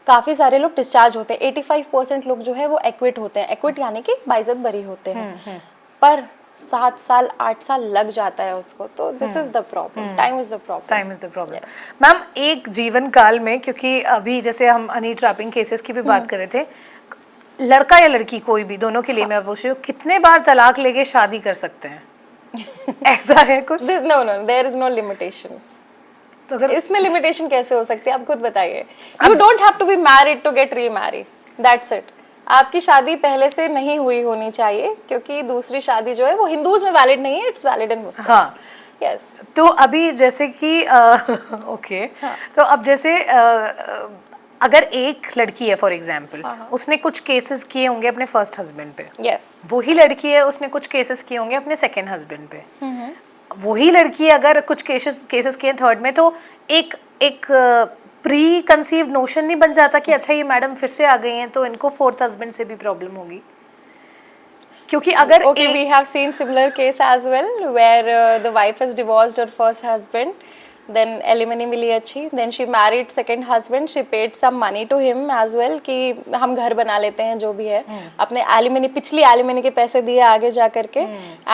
काफ़ी सारे लोग डिस्चार्ज होते हैं। 85% लोग जो है वो एक्विट होते हैं। एक्विट यानी कि बाइज्जत बरी होते हैं। पर 7 साल 8 साल लग जाता है उसको, तो this is the problem, time is the problem. Time is the problem. Ma'am एक जीवन काल में, क्योंकि अभी जैसे हम हनी ट्रैपिंग केसेस की भी बात कर रहे थे, लड़का या लड़की कोई भी, दोनों के लिए मैं पूछ रही हूँ, कितने बार तलाक लेके शादी कर सकते हैं? ऐसा है कुछ? No no, there is no limitation. तो अगर इसमें लिमिटेशन कैसे हो सकती है, आप खुद बताइए। You don't have to be married to get remarried, that's it. आपकी शादी पहले से नहीं हुई होनी चाहिए, क्योंकि दूसरी शादी जो है वो हिंदूज में वैलिड नहीं है, इट्स वैलिड इन मुस्लिम्स। हाँ। यस। तो अभी जैसे कि ओके, तो अब जैसे अगर एक लड़की है फॉर एग्जांपल, उसने कुछ केसेस किए होंगे अपने फर्स्ट हस्बैंड पे, यस। वही लड़की है उसने कुछ केसेस किए होंगे अपने सेकंड हस्बैंड पे, वही लड़की अगर कुछ केसेस किए थर्ड में, तो एक एक प्री कंसीव्ड नोशन नहीं बन जाता कि अच्छा ये मैडम फिर से आ गई हैं तो इनको फोर्थ हस्बैंड से भी प्रॉब्लम होगी? क्योंकि अगर Okay, we have seen similar case as well where the wife has divorced her first husband, then alimony मिली अच्छी, then she married second husband, she paid some money to him as well कि हम घर बना लेते हैं जो भी है, अपने alimony, पिछली alimony के पैसे दिए आगे जा करके,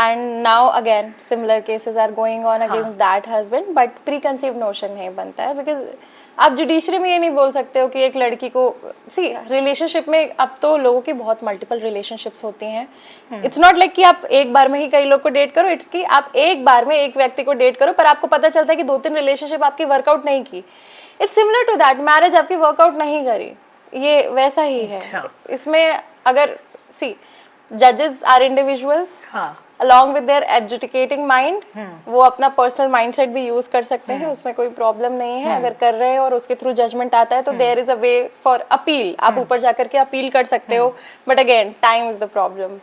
and now again similar cases are going on against that husband, but preconceived notion नहीं बनता है, because आप जुडिशरी में ये नहीं बोल सकते हो कि एक लड़की को, सी रिलेशनशिप में अब तो लोगों की बहुत मल्टीपल रिलेशनशिप्स होती हैं, इट्स नॉट लाइक कि आप एक बार में ही कई लोग को डेट करो, इट्स कि आप एक बार में एक व्यक्ति को डेट करो पर आपको पता चलता है कि 2-3 रिलेशनशिप आपकी वर्कआउट नहीं की। It's similar to that, marriage आपकी वर्कआउट नहीं करी, ये वैसा ही है। इसमें अगर सी जजेस are individuals along with their adjudicating mind, वो अपना पर्सनल माइंडसेट भी यूज कर सकते हैं, उसमें कोई प्रॉब्लम नहीं है। अगर कर रहे हैं और उसके थ्रू जजमेंट आता है तो there is a way for appeal, आप ऊपर जाकर के अपील कर सकते हो, but again time is the problem.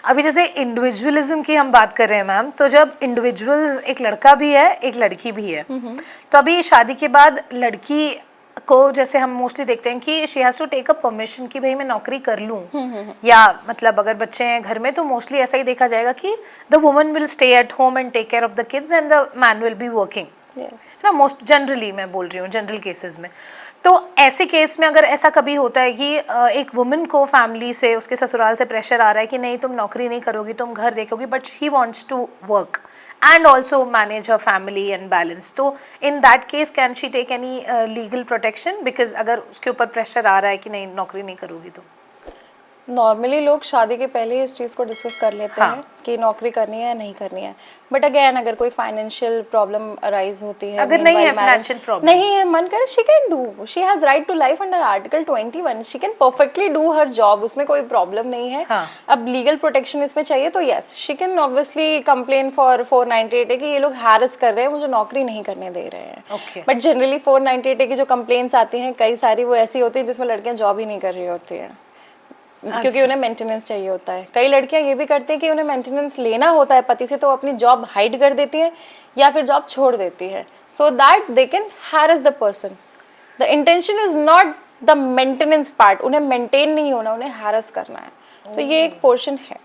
अभी जैसे इंडिविजुअलिज्म की हम बात कर रहे हैं मैम, तो जब इंडिविजुअल्स, एक लड़का भी है एक लड़की भी है, तो अभी शादी के बाद लड़की को जैसे हम मोस्टली देखते हैं कि she has to take a permission कि भाई मैं नौकरी कर लूँ, या मतलब अगर बच्चे हैं घर में तो मोस्टली ऐसा ही देखा जाएगा कि the woman will stay at home and take care of the kids and the man will be working, ना मोस्ट जनरली मैं बोल रही हूँ, जनरल केसेस में। तो ऐसे केस में अगर ऐसा कभी होता है कि एक वुमन को फैमिली से, उसके ससुराल से प्रेशर आ रहा है कि नहीं तुम नौकरी नहीं करोगी, तुम घर देखोगी, but she wants to work and also manage her family and balance, तो in that case can she take any legal protection, because अगर उसके ऊपर प्रेशर आ रहा है कि नहीं नौकरी नहीं करोगी तो? नॉर्मली लोग शादी के पहले ही इस चीज़ को डिस्कस कर लेते हैं कि नौकरी करनी है या नहीं करनी है, बट अगेन अगर कोई फाइनेंशियल प्रॉब्लम अराइज होती है, अगर नहीं है फाइनेंशियल प्रॉब्लम, नहीं है, मन करे, she can do, she has right to life under article 21, she can perfectly do her job, उसमें कोई प्रॉब्लम नहीं है। अब लीगल प्रोटेक्शन इसमें चाहिए तो yes, she can obviously complain for 498A कि ये लोग हैरेस कर रहे हैं, मुझे नौकरी नहीं करने दे रहे हैं। बट जनरली 498A की जो कंप्लेंट्स आती हैं कई सारी वो ऐसी होती है जिसमें लड़कियां जॉब ही नहीं कर रही होती हैं, क्योंकि उन्हें मेंटेनेंस चाहिए होता है। कई लड़कियां ये भी करती हैं कि उन्हें मेंटेनेंस लेना होता है पति से, तो अपनी जॉब हाइड कर देती हैं या फिर जॉब छोड़ देती है, so that they can harass the person. The intention is not the maintenance part, उन्हें मेंटेन नहीं होना, उन्हें हैरेस करना है, तो ये एक पोर्शन है।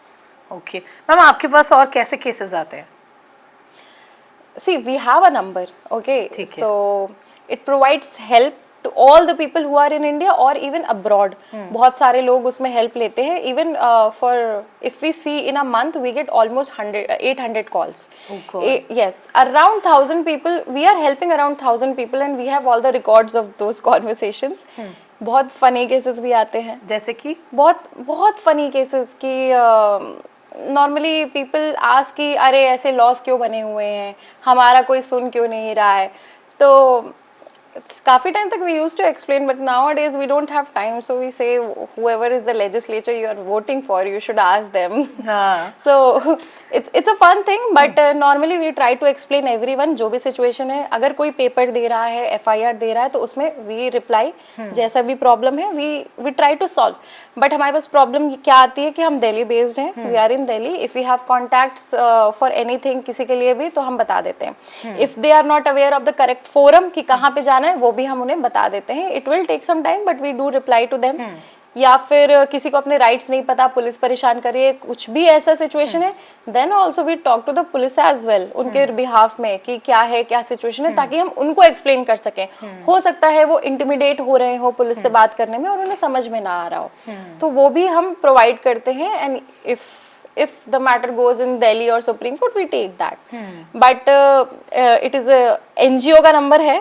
ओके मैम, आपके पास और कैसे केसेस आते हैं? See, we have a number, okay? So it provides help to all the people who are in India or even abroad. बहुत सारे लोग उसमें help लेते हैं. Even for if we see in a month we get almost 800 calls. Oh God. Yes, around 1,000 people. We are helping around 1,000 people and we have all the records of those conversations. बहुत funny cases भी आते हैं. जैसे कि बहुत funny cases कि नॉर्मली पीपल आस्क कि अरे ऐसे लॉस क्यों बने हुए हैं, हमारा कोई सुन क्यों नहीं रहा है। तो काफ़ी टाइम तक we used to explain, but nowadays we don't have time, so we say whoever is the legislature you are voting for, you should ask them. So it's a fun thing, but normally we try to explain everyone जो भी situation है। अगर कोई पेपर दे रहा है, FIR दे रहा है, तो उसमें we reply जैसा भी प्रॉब्लम है we try to solve. But हमारे पास प्रॉब्लम क्या आती है कि हम दिल्ली बेस्ड हैं, we are in Delhi. If we have contacts for anything किसी के लिए भी तो हम बता देते हैं. If they are not aware of the correct forum कि कहाँ पे जाना है वो भी हम उन्हें बता देते हैं. It will take some time, but we do reply to them. या फिर किसी को अपने राइट्स नहीं पता, पुलिस परेशान कर रही है, कुछ भी ऐसा सिचुएशन है, then also we talk to the police as well उनके बिहाफ में कि क्या है, क्या सिचुएशन है, ताकि हम उनको एक्सप्लेन कर सकें. हो सकता है वो इंटिमिडेट हो रहे हो पुलिस से बात करने में और उन्हें समझ में ना आ रहा हो, तो वो भी हम प्रोवाइड करते हैं. And if if the matter goes in Delhi or Supreme Court, we take that. But it is a NGO का नंबर है,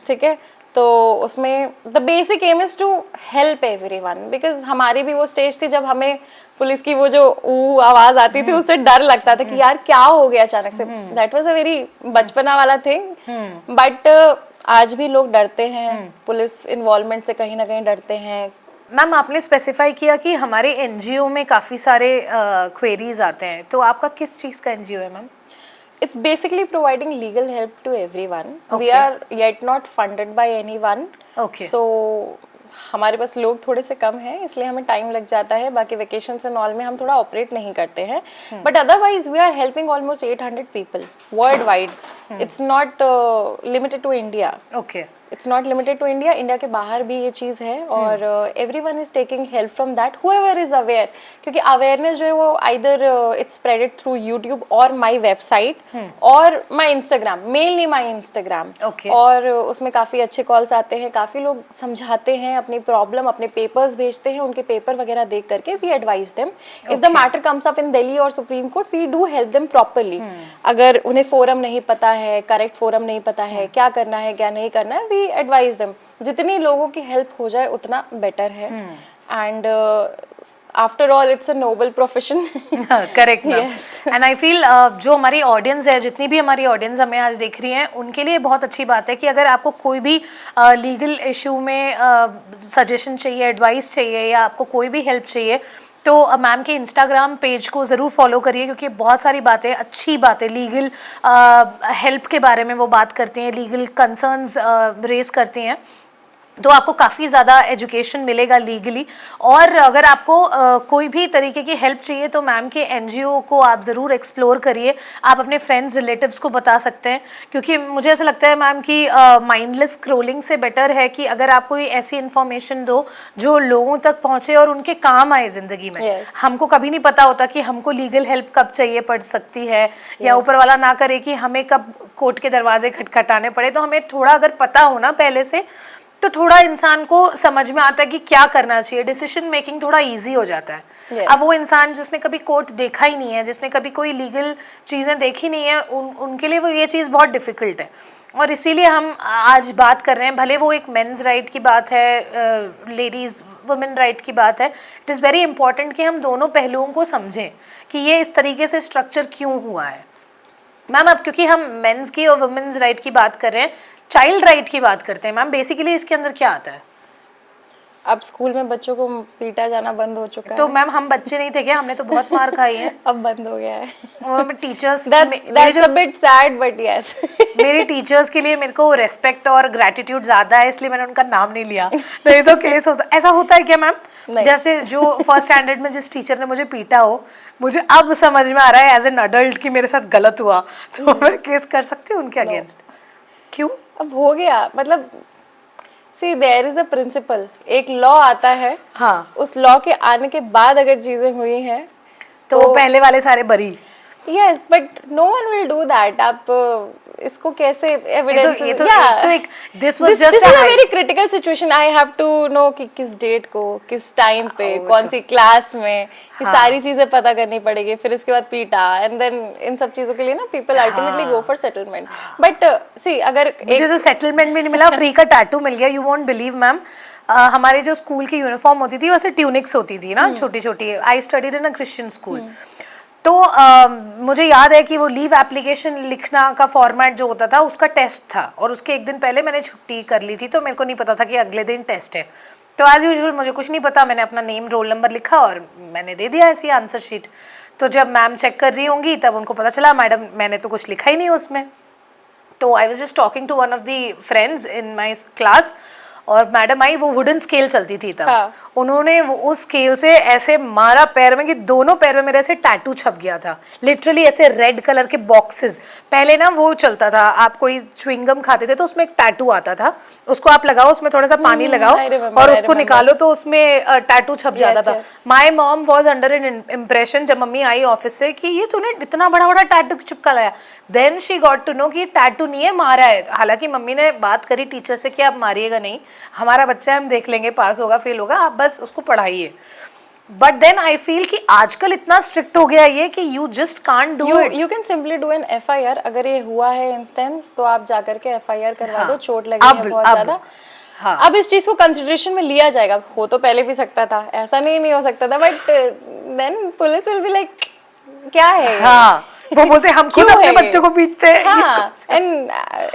ठीक है, तो उसमें the basic aim is to help everyone, because हमारी भी वो स्टेज थी जब हमें पुलिस की वो जो आवाज आती थी उससे डर लगता था कि यार क्या हो गया अचानक से. That was a very बचपना वाला thing. But आज भी लोग डरते हैं, पुलिस इन्वॉल्वमेंट से कहीं ना कहीं डरते हैं. मैम आपने स्पेसिफाई किया कि हमारे एनजीओ में काफ़ी सारे क्वेरीज आते हैं, तो आपका किस चीज़ का एनजीओ है ma'am? It's basically providing legal help to everyone. We Okay. are yet not funded by anyone. Okay. So हमारे पास लोग थोड़े से कम हैं, इसलिए हमें टाइम लग जाता है. बाकी वेकेशंस एंड ऑल में हम थोड़ा ऑपरेट नहीं करते हैं. But otherwise we are helping almost 800 people worldwide. It's not limited to India. Okay. It's not limited to India. India के बाहर भी ये चीज़ है और everyone is taking help from that whoever is aware. क्योंकि अवेयरनेस जो है वो either it's spreaded through YouTube और माई वेबसाइट और my Instagram, mainly my Instagram. और उसमें काफ़ी अच्छे कॉल्स आते हैं, काफ़ी लोग समझाते हैं अपनी प्रॉब्लम, अपने पेपर्स भेजते हैं, उनके पेपर वगैरह देख करके we advise them. If the matter comes up in Delhi और supreme court, we do help them properly. अगर उन्हें फोरम नहीं पता है, करेक्ट फोरम नहीं पता है, क्या करना है क्या नहीं करना है, एडवाइज देम. जितनी लोगों की हेल्प हो जाए उतना बेटर है. And after all it's a noble profession. Correct. And I feel जो हमारी ऑडियंस है, जितनी भी हमारी ऑडियंस हमें आज देख रही हैं, उनके लिए बहुत अच्छी बात है कि अगर आपको कोई भी लीगल इशू में सजेशन चाहिए, एडवाइस चाहिए, या आपको कोई भी हेल्प चाहिए, तो मैम के इंस्टाग्राम पेज को ज़रूर फॉलो करिए, क्योंकि बहुत सारी बातें, अच्छी बातें, लीगल हेल्प के बारे में वो बात करती हैं, लीगल कंसर्न्स रेज करती हैं. तो आपको काफ़ी ज़्यादा एजुकेशन मिलेगा लीगली. और अगर आपको कोई भी तरीके की हेल्प चाहिए तो मैम के एनजीओ को आप ज़रूर एक्सप्लोर करिए. आप अपने फ्रेंड्स, रिलेटिव्स को बता सकते हैं, क्योंकि मुझे ऐसा लगता है मैम कि माइंडलेस स्क्रोलिंग से बेटर है कि अगर आप कोई ऐसी इन्फॉर्मेशन दो जो लोगों तक पहुँचे और उनके काम आए ज़िंदगी में. हमको कभी नहीं पता होता कि हमको लीगल हेल्प कब चाहिए पड़ सकती है, या ऊपर वाला ना करे कि हमें कब कोर्ट के दरवाजे खटखटाने पड़े. तो हमें थोड़ा अगर पता हो ना पहले से, तो थोड़ा इंसान को समझ में आता है कि क्या करना चाहिए, डिसीजन मेकिंग थोड़ा इजी हो जाता है. अब वो इंसान जिसने कभी कोर्ट देखा ही नहीं है, जिसने कभी कोई लीगल चीज़ें देखी नहीं है, उनके लिए वो ये चीज़ बहुत डिफ़िकल्ट है. और इसीलिए हम आज बात कर रहे हैं. भले वो एक मेंस राइट की बात है, लेडीज़ वुमेन राइट की बात है, इट इज़ वेरी इंपॉर्टेंट कि हम दोनों पहलुओं को समझें कि ये इस तरीके से स्ट्रक्चर क्यों हुआ है. मैम अब क्योंकि हम मेंस की और वुमेन्स राइट की बात कर रहे हैं, चाइल्ड राइट की बात करते हैं. मैम बेसिकली इसके अंदर क्या आता है? अब स्कूल में बच्चों को पीटा जाना बंद हो चुका है. तो मैम हम बच्चे नहीं थे क्या? हमने तो बहुत मार खाई है. अब बंद हो गया है. और teachers, that's a bit sad but yes. मेरी टीचर्स के लिए मेरे को रेस्पेक्ट और ग्रेटिट्यूड ज़्यादा है, इसलिए मैंने उनका नाम नहीं लिया. नहीं तो केस हो ऐसा होता है क्या मैम? जैसे जो फर्स्ट स्टैंडर्ड में जिस टीचर ने मुझे पीटा हो, मुझे अब समझ में आ रहा है एज एन अडल्ट कि मेरे साथ गलत हुआ, तो मैं केस कर सकती हूँ उनके अगेंस्ट? क्यों? अब हो गया, मतलब सी देयर इज अ प्रिंसिपल. एक लॉ आता है, हाँ, उस लॉ के आने के बाद अगर चीजें हुई हैं तो पहले वाले सारे बरी. Yes, but no one will do that. आप इसको कैसे एविडेंस? ये तो एक this was just this is a very critical situation. I have to know कि किस डेट को, किस टाइम पे, कौन सी क्लास में, ये सारी चीजें पता करनी पड़ेगी. फिर इसके बाद पीटा, एंड देन इन सब चीजों के लिए ना people ultimately go for settlement. But see अगर मुझे तो सेटलमेंट भी नहीं मिला, फ्री का टैटू मिल गया. यू वोंट बिलीव मैम, हमारे जो स्कूल की यूनिफॉर्म होती थी वैसे ट्यूनिक्स होती थी ना, छोटी छोटी. आई studied in a Christian school. तो मुझे याद है कि वो लीव एप्लीकेशन लिखना का फॉर्मेट जो होता था उसका टेस्ट था, और उसके एक दिन पहले मैंने छुट्टी कर ली थी, तो मेरे को नहीं पता था कि अगले दिन टेस्ट है. तो एज यूजुअल मुझे कुछ नहीं पता, मैंने अपना नेम, रोल नंबर लिखा और मैंने दे दिया ऐसी आंसर शीट. तो जब मैम चेक कर रही होंगी तब उनको पता चला मैडम मैंने तो कुछ लिखा ही नहीं उसमें. तो I was just talking to one of the friends in my class, और मैडम आई, वो वुडन स्केल चलती थी तब. हाँ. उन्होंने वो उस स्केल से ऐसे मारा पैर में कि दोनों पैर में मेरे ऐसे टैटू छप गया था, लिटरली ऐसे रेड कलर के बॉक्सेस. पहले ना वो चलता था, आप कोई च्युइंगम खाते थे तो उसमें एक टैटू आता था, उसको आप लगाओ, उसमें थोड़ा सा पानी लगाओ और उसको निकालो तो उसमें टैटू छप जाता था. My mom was under an impression जब मम्मी आई ऑफिस से कि ये तूने इतना बड़ा बड़ा टैटू चिपका लाया. Then she got to know कि टैटू नहीं है, मारा है. हालांकि मम्मी ने बात करी टीचर से कि आप मारिएगा नहीं, हमारा बच्चा है, हम देख लेंगे, पास होगा फेल होगा, आप बस उसको पढ़ाइए. बट देन आई फील कि आजकल इतना स्ट्रिक्ट हो गया ये कि you just can't do it. You can simply do an FIR। अगर ये हुआ है इंस्टेंस तो आप जाकर के FIR करवा हाँ, दो, चोट लगी है बहुत ज्यादा। हाँ, अब इस चीज को कंसिडरेशन में लिया जाएगा। हो तो पहले भी सकता था, ऐसा नहीं हो सकता था, but then police will be like क्या है ये? हाँ, वो बोलते हम खुद क्यों अपने है बच्चों ये? को पीटते हैं। हाँ, and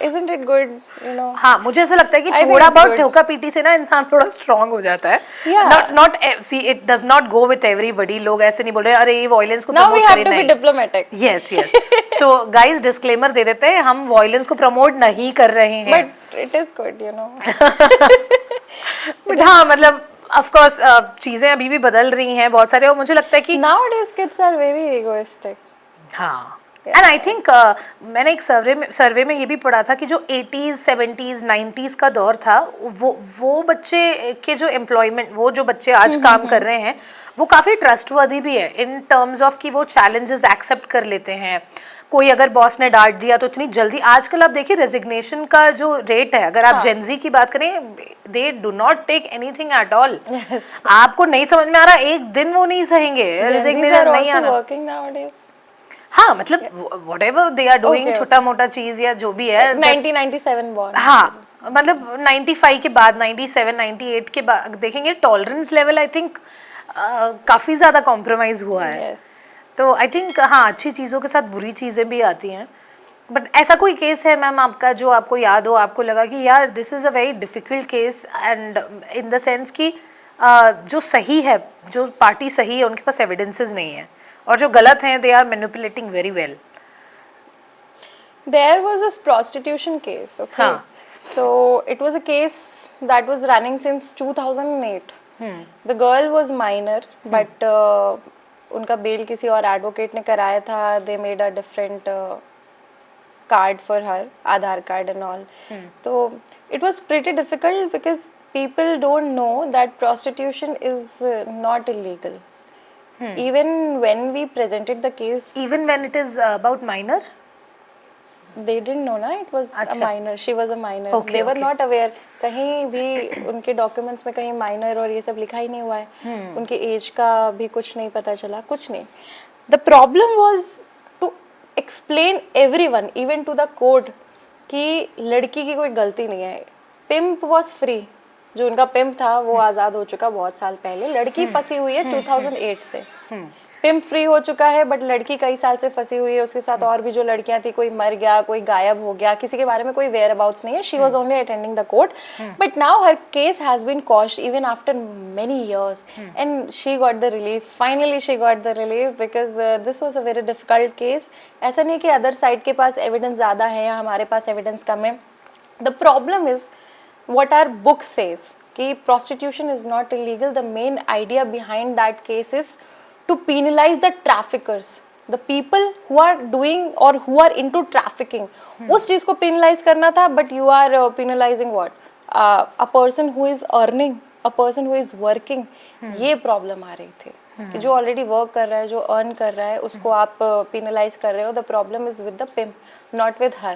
isn't it good, you know? हाँ, मुझे ऐसा लगता है कि I think थोड़ा it's बहुत good. ठोका पीटी से ना इंसान थोड़ा स्ट्रांग हो जाता है। Yeah. Not see it does not go with everybody. लोग ऐसे नहीं बोल रहे अरे ये वायलेंस को Now we प्रमोट have करें, to be नहीं। diplomatic. Yes yes, so guys disclaimer दे देते हैं, हम वायलेंस को प्रमोट नहीं कर रहे हैं। But it is good, you know. But हाँ, मतलब ऑफ कोर्स चीजें अभी भी बदल रही हैं बहुत सारे, और मुझे लगता है कि Nowadays kids are very egoistic. हाँ, एंड आई थिंक मैंने एक सर्वे में ये भी पढ़ा था कि जो 80s 70s 90s का दौर था, वो बच्चे के जो एम्प्लॉयमेंट, वो जो बच्चे आज काम कर रहे हैं वो काफ़ी ट्रस्टवर्दी भी है इन टर्म्स ऑफ कि वो चैलेंजेस एक्सेप्ट कर लेते हैं। कोई अगर बॉस ने डांट दिया तो इतनी जल्दी, आजकल आप देखिए रेजिग्नेशन का जो रेट है, अगर आप जेनजी की बात करें, they do not take anything at all. आपको नहीं समझ में आ रहा, एक दिन वो नहीं सहेंगे, रेजिग्नेशन नहीं आना। working nowadays. हाँ, मतलब व्हाटएवर दे आर डूइंग, छोटा मोटा चीज या जो भी है। 1997 born. हाँ, मतलब 95 के बाद 97 98 के बाद देखेंगे टॉलरेंस लेवल आई थिंक काफ़ी ज़्यादा कॉम्प्रोमाइज़ हुआ है। Yes. तो आई थिंक हाँ, अच्छी चीज़ों के साथ बुरी चीज़ें भी आती हैं। बट ऐसा कोई केस है मैम आपका जो आपको याद हो, आपको लगा कि यार this is a very difficult case, and in the sense कि जो सही है, जो पार्टी सही है उनके पास एविडेंसेस नहीं है, और जो गलत हैं they are manipulating very well. There was this prostitution case, okay? हाँ. So it was a case that was running since 2008. The girl was minor, but उनका बेल किसी और एडवोकेट ने कराया था. They made a different card for her, Aadhaar card and all. So it was pretty difficult because people don't know that prostitution is not illegal. Even when we presented the case, Even when it is about minor? they didn't know ना, it was a अच्छा. minor, she was a minor. Okay, They were okay. not aware. कहीं भी उनके डॉक्यूमेंट्स में कहीं माइनर और ये सब लिखा ही नहीं हुआ है. उनके एज का भी कुछ नहीं पता चला, कुछ नहीं. The problem was to explain everyone, even to the court, कि लड़की की कोई गलती नहीं है. Pimp was free. जो उनका पिम्प था वो आज़ाद हो चुका बहुत साल पहले. लड़की फंसी हुई है 2008 से. पिम्प फ्री हो चुका है, बट लड़की कई साल से फंसी हुई है. उसके साथ और भी जो लड़कियां थी, कोई मर गया, कोई गायब हो गया, किसी के बारे में कोई वेयर अबाउट्स नहीं है. She was only attending the court, but now her case has been quashed even after many years, and she got the relief. Finally she got the relief because this was a very difficult case. ऐसा नहीं कि अदर साइड के पास एविडेंस ज़्यादा है या हमारे पास एविडेंस कम है. The problem is what our book says कि prostitution is not illegal. The main idea behind that case is to penalize the traffickers, the people who are doing or who are into trafficking. उस चीज़ को penalize करना था, but you are penalizing what? A person who is earning, a person who is working. ये problem आ रही थी कि जो already work कर रहा है, जो earn कर रहा है, उसको आप penalize कर रहे हो. The problem is with the pimp, not with her.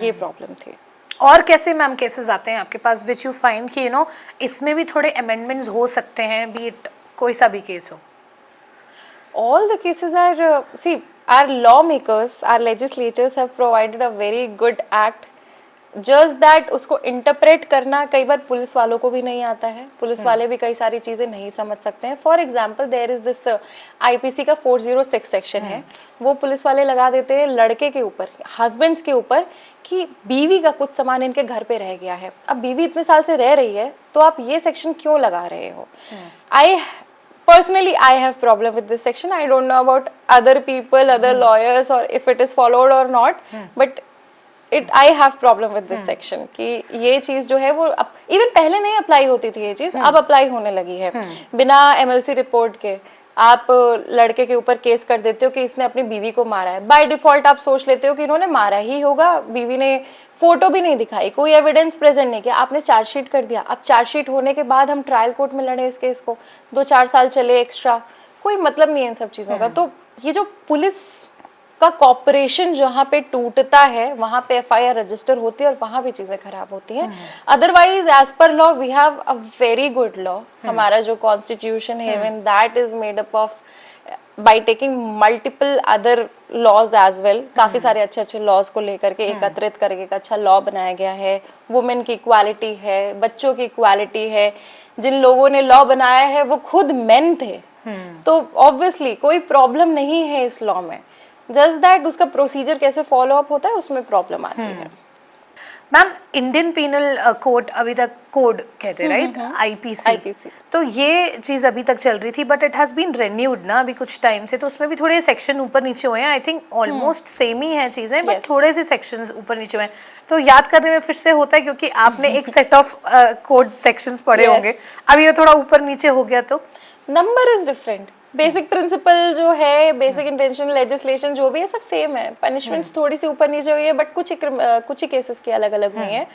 ये problem थी. और कैसे मैम केसेस आते हैं आपके पास विच यू फाइंड कि यू नो इसमें भी थोड़े अमेंडमेंट्स हो सकते हैं, बी इट कोई सा भी केस हो? All the cases are see, our lawmakers, our legislators have provided a very good act. Just that उसको इंटरप्रेट करना कई बार पुलिस वालों को भी नहीं आता है. पुलिस वाले भी कई सारी चीज़ें नहीं समझ सकते हैं. For example there is this IPC का 406 सेक्शन है. वो पुलिस वाले लगा देते हैं लड़के के ऊपर, हस्बैंड्स के ऊपर, कि बीवी का कुछ सामान इनके घर पे रह गया है. अब बीवी इतने साल से रह रही है तो आप ये सेक्शन क्यों लगा रहे हो? Personally, I have problem with this section. I don't know about other people, other lawyers, or if it is followed or not. But I have problem with this section कि ये चीज़ जो है वो इवन पहले नहीं अप्लाई होती थी ये चीज़, अब अप्लाई होने लगी है. बिना MLC रिपोर्ट के आप लड़के के ऊपर केस कर देते हो कि इसने अपनी बीवी को मारा है. बाय डिफॉल्ट आप सोच लेते हो कि इन्होंने मारा ही होगा. बीवी ने फोटो भी नहीं दिखाई, कोई एविडेंस प्रेजेंट नहीं किया, आपने चार्जशीट कर दिया. अब चार्जशीट होने के बाद हम ट्रायल कोर्ट में लड़े इस केस को, 2-4 साल चले एक्स्ट्रा. कोई मतलब नहीं है इन सब चीज़ों का. तो ये जो पुलिस का कॉपरेशन जहाँ पे टूटता है वहाँ पे एफआईआर रजिस्टर होती है और वहाँ भी चीज़ें खराब होती हैं। Otherwise as per law we have a very good law. हमारा जो कॉन्स्टिट्यूशन है when that is made up of by taking multiple other laws as well, काफ़ी सारे अच्छे अच्छे लॉज को लेकर के एकत्रित करके एक अच्छा लॉ बनाया गया है। वुमेन की इक्वालिटी है, बच्चों की इक्वालिटी है। जिन लोगों ने लॉ बनाया है वो खुद मेन थे, तो ऑब्वियसली कोई प्रॉब्लम नहीं है इस लॉ में। जस्ट दैट उसका प्रोसीजर कैसे फॉलो अप होता है उसमें प्रॉब्लम आती है। मैम इंडियन पीनल कोड अभी तक कोड कहते हैं राइट, आईपीसी, तो ये चीज़ अभी तक चल रही थी but it has been renewed ना अभी कुछ टाइम से, तो उसमें भी थोड़े सेक्शन ऊपर नीचे हुए हैं। आई थिंक ऑलमोस्ट सेम ही है चीज़ें बट थोड़े से सेक्शंस ऊपर नीचे हुए हैं, तो याद करने में फिर से होता है क्योंकि आपने एक सेट ऑफ कोड सेक्शंस पढ़े होंगे, अब ये थोड़ा ऊपर नीचे हो गया तो number is different. Basic principle जो है, बेसिक इंटेंशन, लेजिस्लेशन जो भी है सब सेम है। पनिशमेंट्स थोड़ी सी ऊपर नीचे हुई है बट कुछ ही केसेस की अलग अलग हुई हैं,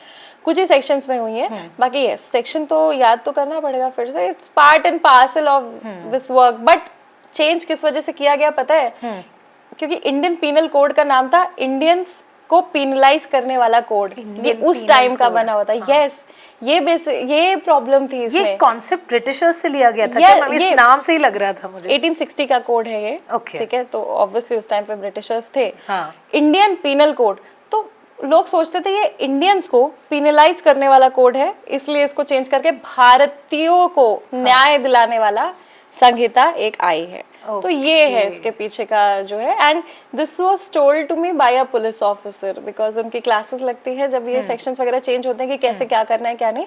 कुछ ही सेक्शंस में हुई हैं। बाकी यस सेक्शन तो याद तो करना पड़ेगा फिर से, it's part and parcel of this work. But change किस वजह से किया गया पता है? क्योंकि इंडियन पीनल कोड का नाम था इंडियंस को पीनलाइज करने वाला कोड, ये उस टाइम का बना हुआ था। यस ये प्रॉब्लम थी इसमें। ये कॉन्सेप्ट ब्रिटिशर्स से लिया गया था क्या? इस नाम से ही लग रहा था मुझे। 1860 का कोड है ये, Okay. ठीक है, तो ऑब्वियसली उस टाइम पे ब्रिटिशर्स थे। हाँ. इंडियन पीनल कोड, तो लोग सोचते थे ये इंडियंस को पीनलाइज करने वाला कोड है, इसलिए इसको चेंज करके भारतीयों को न्याय दिलाने वाला संहिता एक आई है। तो ये है इसके पीछे का जो है। And this was told to me by a police officer, because उनकी क्लासेस लगती है जब ये सेक्शंस वगैरह चेंज होते हैं कि कैसे क्या करना है क्या नहीं,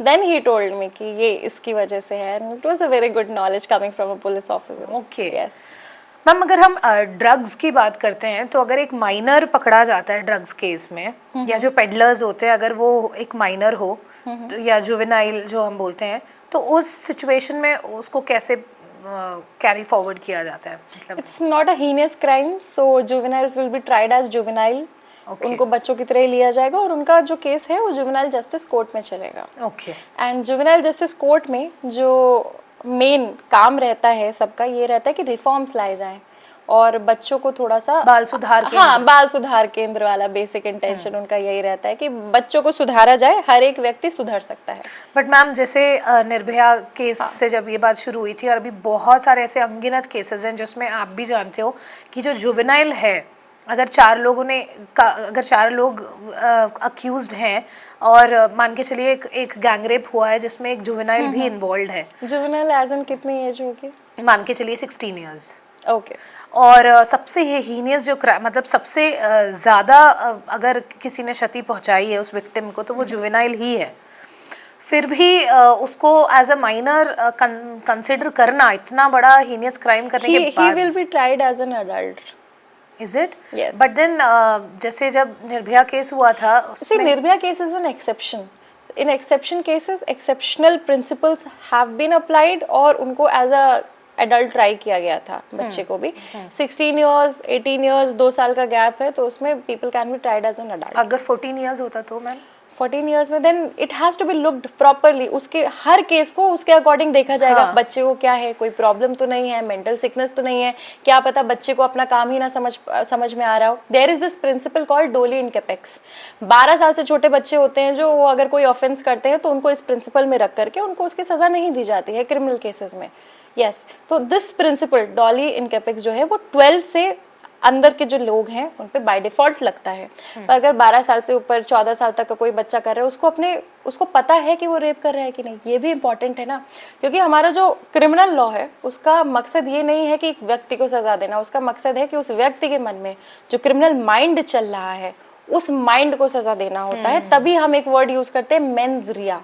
देन ही टोल्ड मी कि ये इसकी वजह से है। And it was a very good knowledge coming from a police officer. Okay yes ma'am, अगर हम ड्रग्स की बात करते हैं तो अगर एक माइनर पकड़ा जाता है ड्रग्स केस में, या जो पेडलर्स होते हैं अगर वो एक माइनर हो या जुवेनाइल जो हम बोलते हैं, तो उस सिचुएशन में उसको कैसे कैरी फॉरवर्ड किया जाता है? मतलब it's not a heinous crime, so juveniles will be tried as juvenile. उनको बच्चों की तरह ही लिया जाएगा और उनका जो केस है वो जुवेनाइल जस्टिस कोर्ट में चलेगा। Okay. And juvenile justice court में जो मेन काम रहता है सबका, ये रहता है कि रिफॉर्म्स लाए जाएं और बच्चों को थोड़ा सा बाल सुधार केंद्र। हाँ, बाल सुधार केंद्र वाला बेसिक इंटेंशन उनका यही रहता है कि बच्चों को सुधारा जाए, हर एक व्यक्ति सुधर सकता है। बट मैम जैसे निर्भया केस से जब ये बात शुरू हुई थी, और अभी बहुत सारे ऐसे अनगिनत केसेस हैं जिसमें आप भी जानते हो कि जो जुवेनाइल है, अगर चार लोग अक्यूज्ड हैं और मान के चलिए एक गैंगरेप हुआ है जिसमें एक जुवेनाइल भी इन्वॉल्व है। जुवेनाइल एज इन कितनी एज होगी? मान के चलिए 16 ईयर्स। ओके। और सबसे हीनियस जो मतलब सबसे ज़्यादा अगर किसी ने क्षति पहुंचाई है उस विक्टिम को तो वो जुवेनाइल ही है, फिर भी उसको एज अ माइनर कंसिडर करना इतना बड़ा हीनियस क्राइम करने के बाद, he will be tried as an adult. Is it? Yes. But then जैसे जब निर्भया केस हुआ था See, Nirbhaya case is an exception. In exception cases, exceptional principles have been applied और उनको as a adult ट्राई किया गया था बच्चे को भी। 16 years, 18 years, 2 साल का गैप है तो उसमें people can be tried as an adult. अगर 14 years होता तो मैम 14 years में then it has to be looked properly. उसके हर केस को उसके अकॉर्डिंग देखा जाएगा। हाँ. बच्चे को क्या है, कोई प्रॉब्लम तो नहीं है, मेंटल सिकनेस तो नहीं है, क्या पता बच्चे को अपना काम ही ना समझ में आ रहा हो। There is this principle called doli in capex. 12 साल से छोटे बच्चे होते हैं जो वो अगर कोई ऑफेंस करते हैं तो उनको इस प्रिंसिपल में रख करके उनको उसकी सज़ा नहीं दी जाती है क्रिमिनल केसेस में। यस, तो दिस प्रिंसिपल डोली इन कैपेक्स जो है वो 12 से अंदर के जो लोग हैं उन पे बाय डिफॉल्ट लगता है। पर अगर 12 साल से ऊपर 14 साल तक का कोई बच्चा कर रहा है, उसको पता है कि वो रेप कर रहा है कि नहीं, ये भी इंपॉर्टेंट है ना। क्योंकि हमारा जो क्रिमिनल लॉ है उसका मकसद ये नहीं है कि एक व्यक्ति को सजा देना, उसका मकसद है कि उस व्यक्ति के मन में जो क्रिमिनल माइंड चल रहा है उस माइंड को सजा देना होता है। तभी हम एक वर्ड यूज करते हैं मेंस रिया,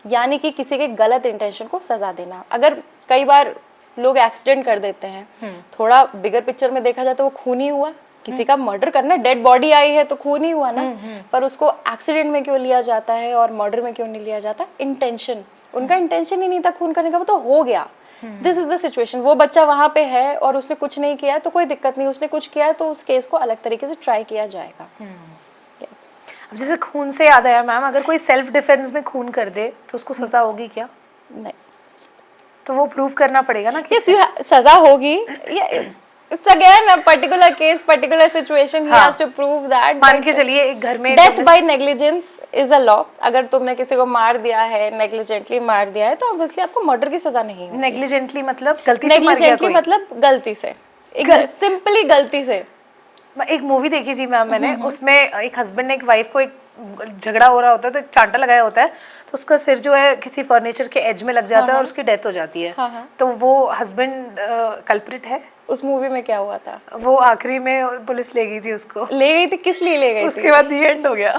यानी कि किसी के गलत इंटेंशन को सजा देना। अगर कई बार लोग एक्सीडेंट कर देते हैं, थोड़ा बिगर पिक्चर में देखा जाए तो वो खून ही हुआ, किसी का मर्डर करना, डेड बॉडी आई है तो खून ही हुआ ना। पर उसको एक्सीडेंट में क्यों लिया जाता है और मर्डर में क्यों नहीं लिया जाता? इंटेंशन, उनका इंटेंशन ही नहीं था खून करने का, वो तो हो गया। This is the situation. वो बच्चा वहां पे है और उसने कुछ नहीं किया है तो कोई दिक्कत नहीं, उसने कुछ किया है तो उस केस को अलग तरीके से ट्राई किया जाएगा। यस। अब जैसे खून से याद आया मैम, अगर कोई सेल्फ डिफेंस में खून कर दे तो उसको सजा होगी क्या? नहीं, तो वो प्रूव करना पड़ेगा ना कि सजा होगी। It's again a particular case, particular situation. He has to prove that. मान के चलिए एक घर में Death by negligence is a law. अगर तुमने किसी को मार दिया है, negligently मार दिया है, तो obviously आपको मर्डर की सजा नहीं है। नेग्लिजेंटली मतलब गलती से मार गया कोई? Negligently मतलब गलती से, सिंपली गलती से। एक मूवी देखी थी मैम मैंने, उसमें एक हस्बैंड ने एक वाइफ को, एक झगड़ा हो रहा होता है तो एक चांटा लगाया होता है, तो उसका सिर जो है किसी फर्नीचर के एज में लग जाता है और उसकी डेथ हो जाती है। तो वो हस्बैंड कल्प्रिट है। उस मूवी में क्या हुआ था? वो आखिरी में पुलिस ले गई थी उसको। ले गई थी? किस लिए ले गई थी? उसके बाद ये एंड हो गया।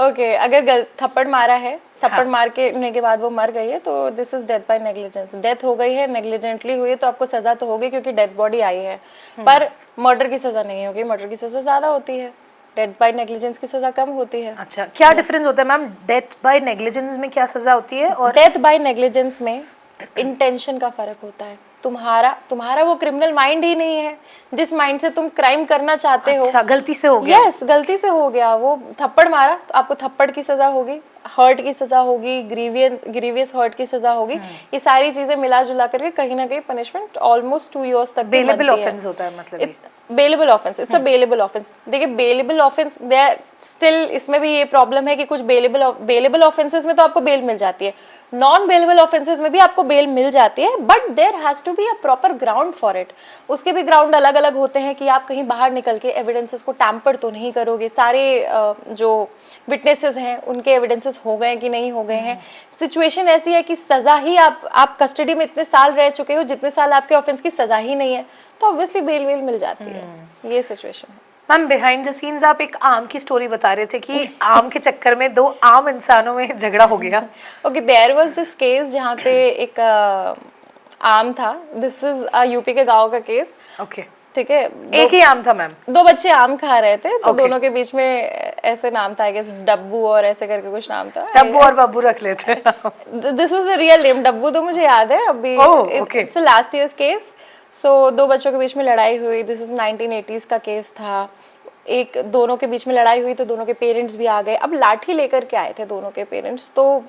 ओके, अगर थप्पड़ मारा है, थप्पड़ मार के बाद वो मर गई है, तो this is death by negligence. Death हो गई है, नेग्लिजेंटली हुई है, तो आपको सजा तो होगी क्योंकि डेड बॉडी आई है, पर मर्डर की सजा नहीं होगी। मर्डर की सजा ज्यादा होती है, डेथ बाय नेग्लिजेंस की सजा कम होती है। अच्छा, क्या डिफरेंस होता है मैम? डेथ बाय नेग्लिजेंस में क्या सजा होती है और डेथ बाय नेग्लिजेंस में इंटेंशन का फर्क होता है। तुम्हारा वो क्रिमिनल माइंड ही नहीं है जिस माइंड से तुम क्राइम करना चाहते हो। अच्छा, गलती से हो गया। यस, गलती से हो गया। वो थप्पड़ मारा तो आपको थप्पड़ की सजा होगी, हर्ट की सजा होगी, ग्रीवियस हर्ट की सजा होगी। ये सारी चीजें मिला जुला करके कहीं ना कहीं पनिशमेंट ऑलमोस्ट 2 years तक बेलेबल ऑफेंस होता है मतलब। It's bailable offence, it's a bailable offence. देखिए बेलेबल ऑफेंस देयर स्टिल, इसमें भी ये प्रॉब्लम है कि कुछ बेलेबल ऑफेंसेस में तो आपको बेल मिल जाती है, नॉन बेलेबल ऑफेंसेस में भी आपको बेल मिल जाती है, but there has to be a proper ground for it. उसके भी ग्राउंड अलग अलग होते हैं कि आप कहीं बाहर निकल के एविडेंसेस को टैम्पर तो नहीं करोगे, सारे जो विटनेसेस हैं उनके एविडेंसेस हो गए कि नहीं हो गए हैं। सिचुएशन ऐसी है कि सजा ही आप कस्टडी में इतने साल रह चुके हो जितने साल आपके ऑफेंस की सजा ही नहीं है, तो ऑब्वियसली बेल मिल जाती है। ये सिचुएशन है। मैम बिहाइंड द सीन्स आप एक आम की स्टोरी बता रहे थे कि आम के चक्कर में 2 आम इंसानों में झगड़ा हो गया। Okay, there was this case जहाँ पे एक आम था। दिस इज यूपी के गांव का केस। ओके, ठीक है, एक ही आम था मैम। 2 बच्चे आम खा रहे थे, तो दोनों के बीच में ऐसे नाम था, आई गेस डब्बू और ऐसे करके कुछ नाम था। डब्बू और बब्बू रख लेते हैं। This was the real name. Dabbu तो मुझे याद है अभी। It's a last year's case. So 2 बच्चों के बीच में लड़ाई हुई। दिस इज 1980s का केस था। दोनों के बीच में लड़ाई हुई तो दोनों के पेरेंट्स भी आ गए। अब लाठी लेकर के आए थे दोनों के पेरेंट्स, तो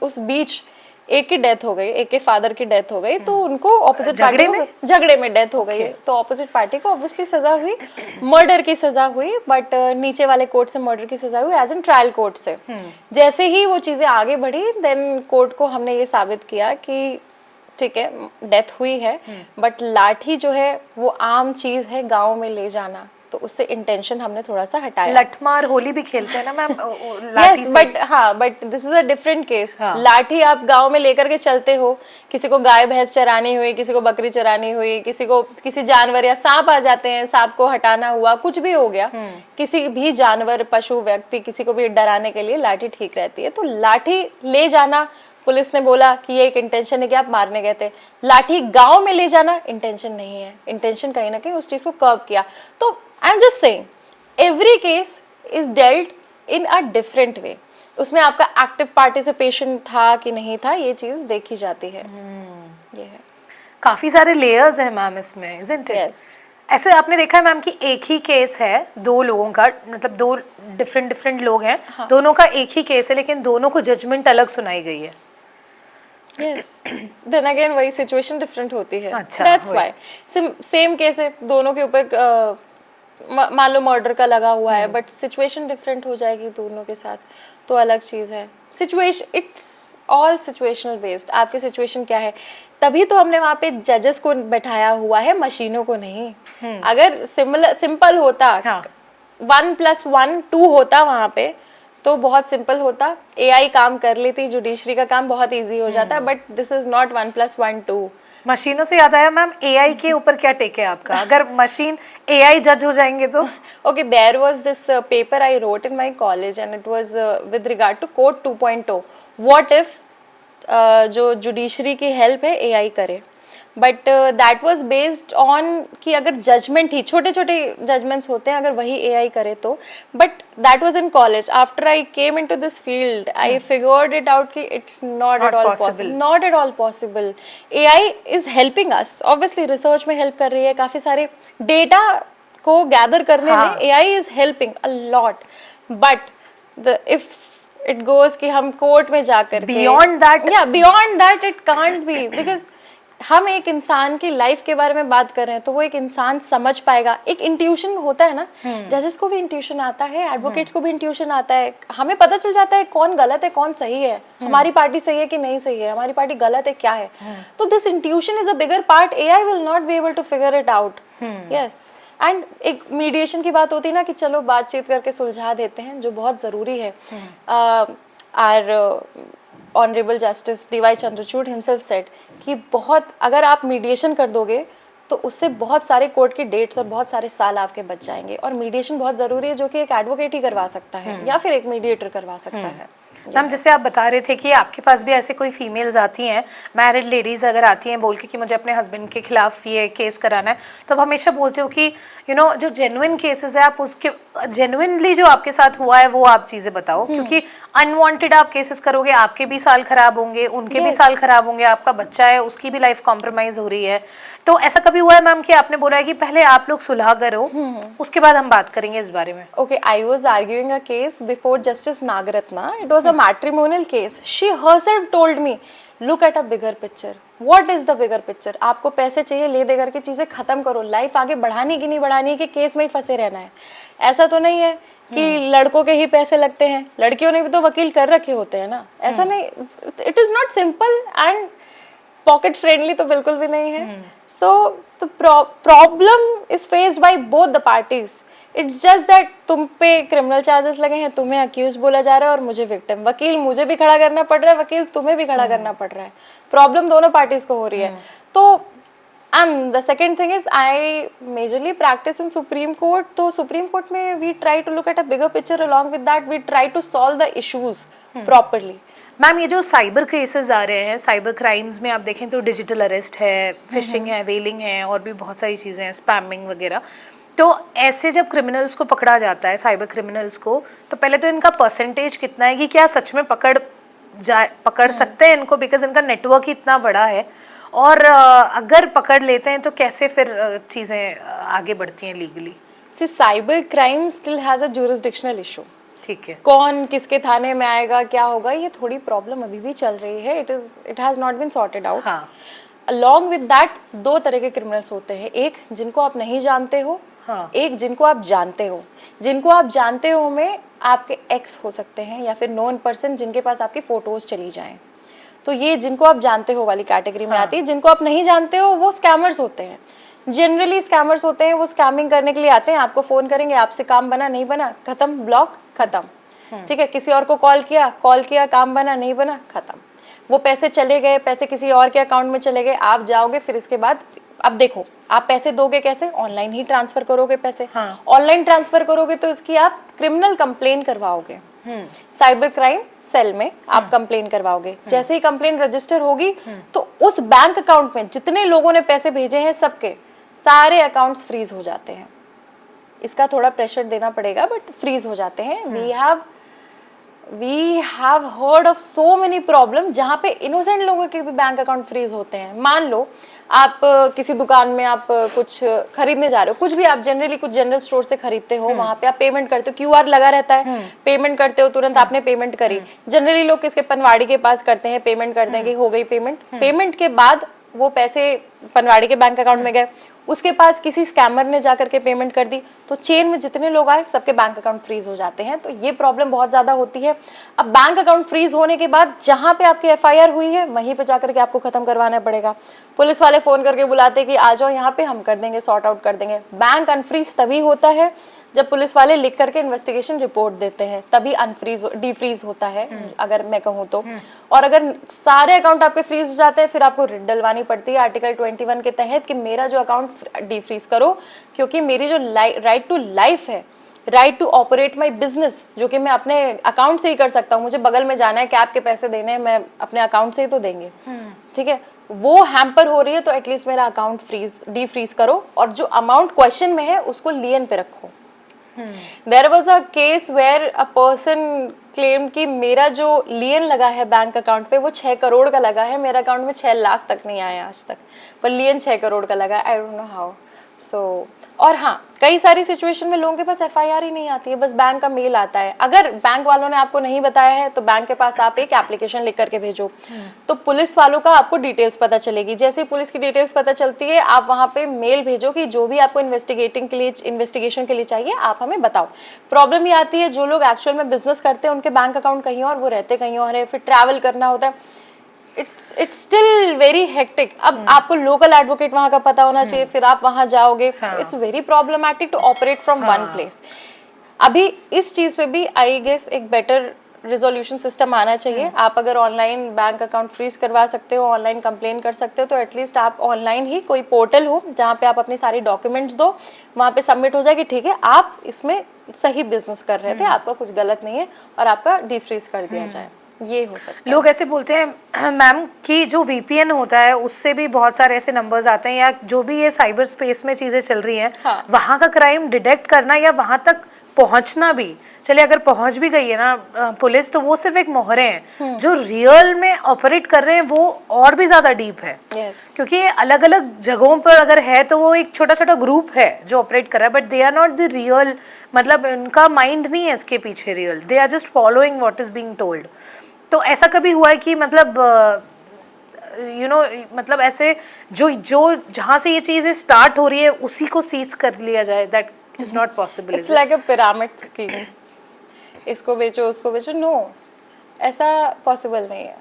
उस बीच एक की डेथ हो गई, एक के फादर की डेथ हो गई, तो उनको ऑपोजिट पार्टी को झगड़े में डेथ हो गई, तो ऑपोजिट पार्टी को ऑब्वियसली सजा हुई, मर्डर की सजा हुई, बट नीचे वाले कोर्ट से मर्डर की सजा हुई एज एन ट्रायल कोर्ट से। जैसे ही वो चीजें आगे बढ़ी, देन कोर्ट को हमने ये साबित किया कि ठीक है डेथ हुई है, बट लाठी जो है वो आम चीज है गाँव में ले जाना, तो उससे इंटेंशन हमने थोड़ा सा हटाया। लठमार होली भी खेलते हैं ना ma'am yes, but this is a different case. लाठी आप गांव में लेकर के चलते हो, किसी को गाय भैंस चरानी हुई, किसी को बकरी चरानी हुई, किसी जानवर या सांप आ जाते हैं, सांप को हटाना हुआ, कुछ भी हो गया, किसी भी जानवर, पशु, व्यक्ति, किसी को भी डराने के लिए लाठी ठीक रहती है। तो लाठी ले जाना, पुलिस ने बोला कि ये एक इंटेंशन है कि आप मारने गए थे। लाठी गांव में ले जाना इंटेंशन नहीं है, इंटेंशन कहीं ना कहीं उस चीज को कर्व किया। तो I am just saying every case is dealt in a different way. उसमें आपका एक्टिव पार्टिसिपेशन था कि नहीं था, ये चीज देखी जाती है। ये है, काफी सारे लेयर्स हैं मैम इसमें, isn't it? Yes. ऐसे आपने देखा है मैम कि एक ही केस है 2 लोगों का, मतलब 2 डिफरेंट लोग हैं, दोनों का एक ही केस है, लेकिन दोनों को जजमेंट अलग सुनाई गई है। yes. Then again वही सिचुएशन डिफरेंट होती है। अच्छा, That's why सेम केस है, दोनों के ऊपर मान लो मर्डर का लगा हुआ है, बट सिचुएशन डिफरेंट हो जाएगी दोनों के साथ, तो अलग चीज है। Situation, it's all situational based. आपकी सिचुएशन क्या है, तभी तो हमने वहाँ पे जजेस को बैठाया हुआ है, मशीनों को नहीं। अगर सिंपल होता, 1+1 2 होता वहाँ पे, तो बहुत सिंपल होता, एआई काम कर लेती, जुडिशरी का काम बहुत इजी हो जाता, बट दिस इज नॉट 1+1 2। मशीनों से याद आया मैम, एआई के ऊपर क्या टेक है आपका? अगर मशीन एआई जज हो जाएंगे तो? Okay, there was this paper I wrote in my college and it was with regard to code 2.0। What if जो जुडिशरी की हेल्प है एआई करे, but that was based on कि अगर जजमेंट ही छोटे छोटे जजमेंट्स होते हैं, अगर वही एआई करे तो, but that was in college. After I came into this field I figured it out कि it's not at all possible, not at all possible. AI is helping us, obviously research में हेल्प कर रही है, काफी सारे डेटा को गैदर करने में AI is helping a lot, but if it goes कि हम कोर्ट में जाकर beyond that it can't be, because हम एक इंसान की लाइफ के बारे में बात कर रहे हैं तो वो एक इंसान समझ पाएगा। एक इंट्यूशन होता है ना, जजेस को भी इंट्यूशन आता है, एडवोकेट्स को भी इंट्यूशन आता है, हमें पता चल जाता है कौन गलत है कौन सही है, हमारी पार्टी सही है कि नहीं सही है, हमारी पार्टी गलत है क्या है। तो this intuition is a bigger part, AI will not be able to figure it out. Yes, and एक मीडिएशन की बात होती है ना कि चलो बातचीत करके सुलझा देते हैं, जो बहुत ज़रूरी है। Our honourable justice DY Chandrachud himself said कि बहुत अगर आप मीडिएशन कर दोगे तो उससे बहुत सारे कोर्ट की डेट्स और बहुत सारे साल आपके बच जाएंगे। और मीडिएशन बहुत ज़रूरी है, जो कि एक एडवोकेट ही करवा सकता है या फिर एक मीडिएटर करवा सकता है। मैम जैसे आप बता रहे थे कि आपके पास भी ऐसे कोई फीमेल्स आती हैं, मैरिड लेडीज़ अगर आती हैं बोल के कि मुझे अपने हस्बैंड के खिलाफ ये केस कराना है, तो आप हमेशा बोलते हो कि जो जेन्युइन केसेस है आप उसके जेन्युइनली जो आपके साथ हुआ है वो आप चीज़ें बताओ, क्योंकि अनवांटेड आप केसेस करोगे आपके भी साल खराब होंगे, उनके भी साल खराब होंगे, आपका बच्चा है उसकी भी लाइफ कॉम्प्रोमाइज़ हो रही है। तो ऐसा कभी हुआ है मैम कि आपने बोला है कि पहले आप लोग सुलह करो उसके बाद हम बात करेंगे इस बारे में? Okay, I was arguing a case before Justice Nagaratna. It was a matrimonial case. She herself told me, look at a bigger picture. What is the bigger picture? आपको पैसे चाहिए, ले दे करके चीज़ें ख़त्म करो, लाइफ आगे बढ़ानी की नहीं बढ़ानी कि केस में ही फंसे रहना है। ऐसा तो नहीं है कि लड़कों के ही पैसे लगते हैं, लड़कियों ने भी तो वकील कर रखे होते हैं ना, ऐसा नहीं। It is not simple and pocket friendly तो बिल्कुल भी नहीं है। So the problem is faced by both the parties. It's just that तुम पे क्रिमिनल चार्जेस लगे हैं, तुम्हें अक्यूज बोला जा रहा है और मुझे विक्टिम। वकील मुझे भी खड़ा करना पड़ रहा है, वकील तुम्हें भी खड़ा करना पड़ रहा है। प्रॉब्लम दोनों पार्टीज को हो रही है। तो and the second thing is I majorly practise in supreme court. तो सुप्रीम कोर्ट में we try to look at a bigger picture, along with that we try to solve the issues properly. Ma'am ये जो साइबर केसेस आ रहे हैं, साइबर क्राइम्स में आप देखें तो डिजिटल अरेस्ट है, फिशिंग है, वेलिंग है और भी बहुत सारी चीज़ें हैं, स्पैमिंग वगैरह। तो ऐसे जब क्रिमिनल्स को पकड़ा जाता है, साइबर क्रिमिनल्स को, तो पहले तो इनका परसेंटेज कितना है कि क्या सच में पकड़ सकते हैं इनको, बिकॉज इनका नेटवर्क ही इतना बड़ा है। और अगर पकड़ लेते हैं तो कैसे फिर चीज़ें आगे बढ़ती हैं legally? See cyber crime still has a jurisdictional issue. ठीक है, कौन किसके थाने में आएगा, क्या होगा, ये थोड़ी प्रॉब्लम अभी भी चल रही है। It has not been sorted out. हाँ। अलॉन्ग विद दैट दो तरह के क्रिमिनल्स होते हैं, एक जिनको आप नहीं जानते हो, हाँ। एक जिनको आप जानते हो। जिनको आप जानते हो में आपके एक्स हो सकते हैं या फिर नोन पर्सन जिनके पास आपकी फोटोज चली जाएं, तो ये जिनको आप जानते हो वाली कैटेगरी में आती है। जिनको आप नहीं जानते हो वो स्कैमर्स होते हैं। जनरली स्कैमर्स होते हैं, वो स्कैमिंग करने के लिए आते हैं, आपको फ़ोन करेंगे, आपसे काम बना नहीं बना खत्म, ब्लॉक खत्म। ठीक है, किसी और को कॉल किया काम बना नहीं बना खत्म, वो पैसे चले गए, पैसे किसी और के अकाउंट में चले गए, आप जाओगे फिर इसके बाद अब देखो आप पैसे दोगे कैसे, ऑनलाइन ही ट्रांसफर करोगे पैसे। ऑनलाइन ट्रांसफर करोगे तो इसकी आप क्रिमिनल कंप्लेन करवाओगे, साइबर क्राइम सेल में आप कंप्लेन करवाओगे। जैसे ही कंप्लेन रजिस्टर होगी तो उस बैंक अकाउंट में जितने लोगों ने पैसे भेजे हैं सबके सारे अकाउंट्स फ्रीज हो जाते हैं। इसका थोड़ा प्रेशर देना पड़ेगा बट फ्रीज हो जाते हैं। We have heard of so many problem जहाँ पे इनोसेंट लोगों के भी बैंक अकाउंट फ्रीज होते हैं। मान लो आप किसी दुकान में आप कुछ खरीदने जा रहे हो, कुछ भी आप जनरली कुछ जनरल स्टोर से खरीदते हो, वहाँ पे आप पेमेंट करते हो, क्यूआर लगा रहता है, पेमेंट करते हो, तुरंत आपने पेमेंट करी। जनरली लोग किसके पनवाड़ी के पास करते हैं, पेमेंट करते हैं कि हो गई पेमेंट। पेमेंट के बाद वो पैसे पनवाड़ी के बैंक अकाउंट में गए, उसके पास किसी स्कैमर ने जाकर के पेमेंट कर दी, तो चेन में जितने लोग आए सबके बैंक अकाउंट फ्रीज हो जाते हैं। तो ये प्रॉब्लम बहुत ज़्यादा होती है। अब बैंक अकाउंट फ्रीज होने के बाद जहाँ पे आपकी एफआईआर हुई है वहीं पे जाकर के आपको ख़त्म करवाना पड़ेगा। पुलिस वाले फ़ोन करके बुलाते कि आ जाओ यहाँ पे, हम कर देंगे, सॉर्ट आउट कर देंगे। बैंक अनफ्रीज तभी होता है जब पुलिस वाले लिख करके इन्वेस्टिगेशन रिपोर्ट देते हैं, तभी अनफ्रीज डीफ्रीज होता है अगर मैं कहूँ तो। और अगर सारे अकाउंट आपके फ्रीज हो जाते हैं फिर आपको रिट डलवानी पड़ती है आर्टिकल 21 के तहत कि मेरा जो अकाउंट डीफ्रीज करो, क्योंकि मेरी जो राइट टू लाइफ है, right to operate my business, जो कि मैं अपने अकाउंट से ही कर सकता हूँ। मुझे बगल में जाना है, कैब के पैसे देने हैं, मैं अपने अकाउंट से ही तो देंगे, ठीक है, वो हैम्पर हो रही है तो एटलीस्ट मेरा अकाउंट डीफ्रीज करो और जो अमाउंट क्वेश्चन में है उसको लियन पे रखो। There was a case where a person claimed कि मेरा जो लियन लगा है बैंक अकाउंट पे वो 6 करोड़ का लगा है, मेरे अकाउंट में 6 लाख तक नहीं आया आज तक, पर लियन 6 करोड़ का लगा है। I don't know how. So और हाँ, कई सारी सिचुएशन में लोगों के पास एफआईआर ही नहीं आती है, बस बैंक का मेल आता है। अगर बैंक वालों ने आपको नहीं बताया है तो बैंक के पास आप एक एप्लीकेशन लिख करके भेजो, तो पुलिस वालों का आपको डिटेल्स पता चलेगी। जैसे ही पुलिस की डिटेल्स पता चलती है, आप वहाँ पे मेल भेजो कि जो भी आपको इन्वेस्टिगेशन के लिए चाहिए आप हमें बताओ। प्रॉब्लम ये आती है, जो लोग एक्चुअल में बिजनेस करते हैं उनके बैंक अकाउंट कहीं और, वो रहते कहीं और है, फिर ट्रैवल करना होता है, इट्स स्टिल वेरी हेक्टिक। अब आपको लोकल एडवोकेट वहाँ का पता होना चाहिए, फिर आप वहाँ जाओगे, it's very problematic to operate from one place. अभी इस चीज़ पे भी आई गेस एक बेटर रिजोल्यूशन सिस्टम आना चाहिए। आप अगर ऑनलाइन बैंक अकाउंट फ्रीज करवा सकते हो, ऑनलाइन कंप्लेन कर सकते हो, तो एटलीस्ट आप ऑनलाइन ही कोई पोर्टल हो जहाँ पे आप अपनी सारी डॉक्यूमेंट्स दो, वहाँ पे सबमिट हो जाए कि ठीक है आप इसमें सही बिजनेस कर रहे थे, आपका कुछ गलत नहीं है, और आपका डीफ्रीज कर दिया जाए। ये हो सकता है। लोग ऐसे बोलते हैं मैम कि जो वीपीएन होता है उससे भी बहुत सारे ऐसे नंबर्स आते हैं, या जो भी ये साइबर स्पेस में चीज़ें चल रही हैं, हाँ। वहाँ का क्राइम डिटेक्ट करना या वहाँ तक पहुँचना भी, चलिए अगर पहुँच भी गई है ना पुलिस, तो वो सिर्फ एक मोहरे हैं। जो रियल में ऑपरेट कर रहे हैं वो और भी ज़्यादा डीप है। Yes. क्योंकि अलग अलग जगहों पर अगर है तो वो एक छोटा छोटा ग्रुप है जो ऑपरेट कर रहा है, but they are not the real, मतलब उनका माइंड नहीं है इसके पीछे real, they are just following what is being told. तो ऐसा कभी हुआ है कि मतलब मतलब ऐसे जो जो जहाँ से ये चीज़ें स्टार्ट हो रही है उसी को सीज कर लिया जाए? That is not possible. It's like a pyramid scheme, इसको बेचो उसको बेचो। नो, ऐसा पॉसिबल नहीं है।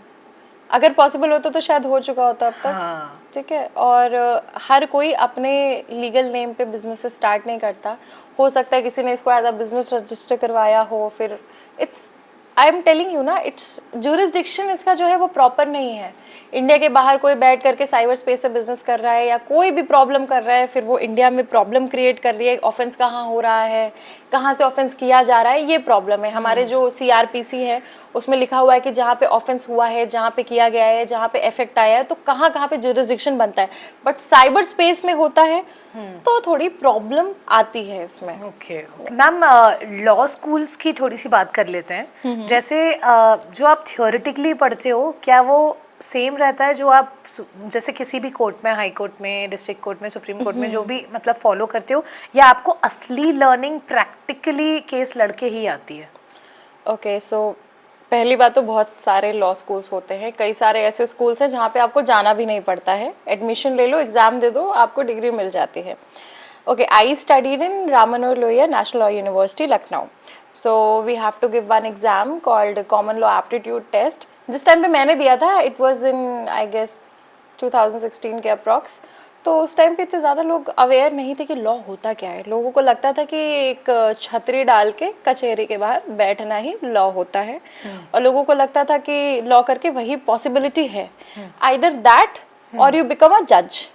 अगर पॉसिबल होता तो शायद हो चुका होता अब तक। ठीक है, और हर कोई अपने लीगल नेम पे बिजनेस स्टार्ट नहीं करता। हो सकता है किसी ने इसको एज अ बिजनेस रजिस्टर करवाया हो, फिर it's I am telling you ना, इट्स ज्यूरिसडिक्शन इसका जो है वो प्रॉपर नहीं है। इंडिया के बाहर कोई बैठ करके साइबर स्पेस से बिजनेस कर रहा है या कोई भी प्रॉब्लम कर रहा है, फिर वो इंडिया में प्रॉब्लम क्रिएट कर रही है। ऑफेंस कहाँ हो रहा है, कहाँ से ऑफेंस किया जा रहा है, ये प्रॉब्लम है। हमारे जो सीआरपीसी है उसमें लिखा हुआ है कि जहाँ पे ऑफेंस हुआ है, जहाँ पे किया गया है, जहाँ पे इफेक्ट आया है, तो कहाँ कहाँ पे ज्यूरिसडिक्शन बनता है। बट साइबर स्पेस में होता है तो थोड़ी प्रॉब्लम आती है इसमें। ओके मैम, लॉ स्कूल्स की थोड़ी सी बात कर लेते हैं। जैसे जो आप थियोरेटिकली पढ़ते हो, क्या वो सेम रहता है जो आप जैसे किसी भी कोर्ट में, हाई कोर्ट में, डिस्ट्रिक्ट कोर्ट में, सुप्रीम कोर्ट में जो भी मतलब फॉलो करते हो, या आपको असली लर्निंग प्रैक्टिकली केस लड़के ही आती है? ओके, सो पहली बात तो बहुत सारे लॉ स्कूल्स होते हैं, कई सारे ऐसे स्कूल्स हैं जहाँ पे आपको जाना भी नहीं पड़ता है। एडमिशन ले लो, एग्ज़ाम दे दो, आपको डिग्री मिल जाती है। Okay, I studied in Ram Manohar Lohia national law university Lucknow. So we have to give one exam called common law aptitude test. जिस टाइम पे मैंने दिया था, it was in I guess 2016 के अप्रॉक्स। तो उस टाइम पे इतने ज़्यादा लोग अवेयर नहीं थे कि लॉ होता क्या है। लोगों को लगता था कि एक छतरी डाल के कचहरी के बाहर बैठना ही लॉ होता है, और लोगों को लगता था कि लॉ करके वही पॉसिबिलिटी है, आइदर दैट और यू बिकम अ जज।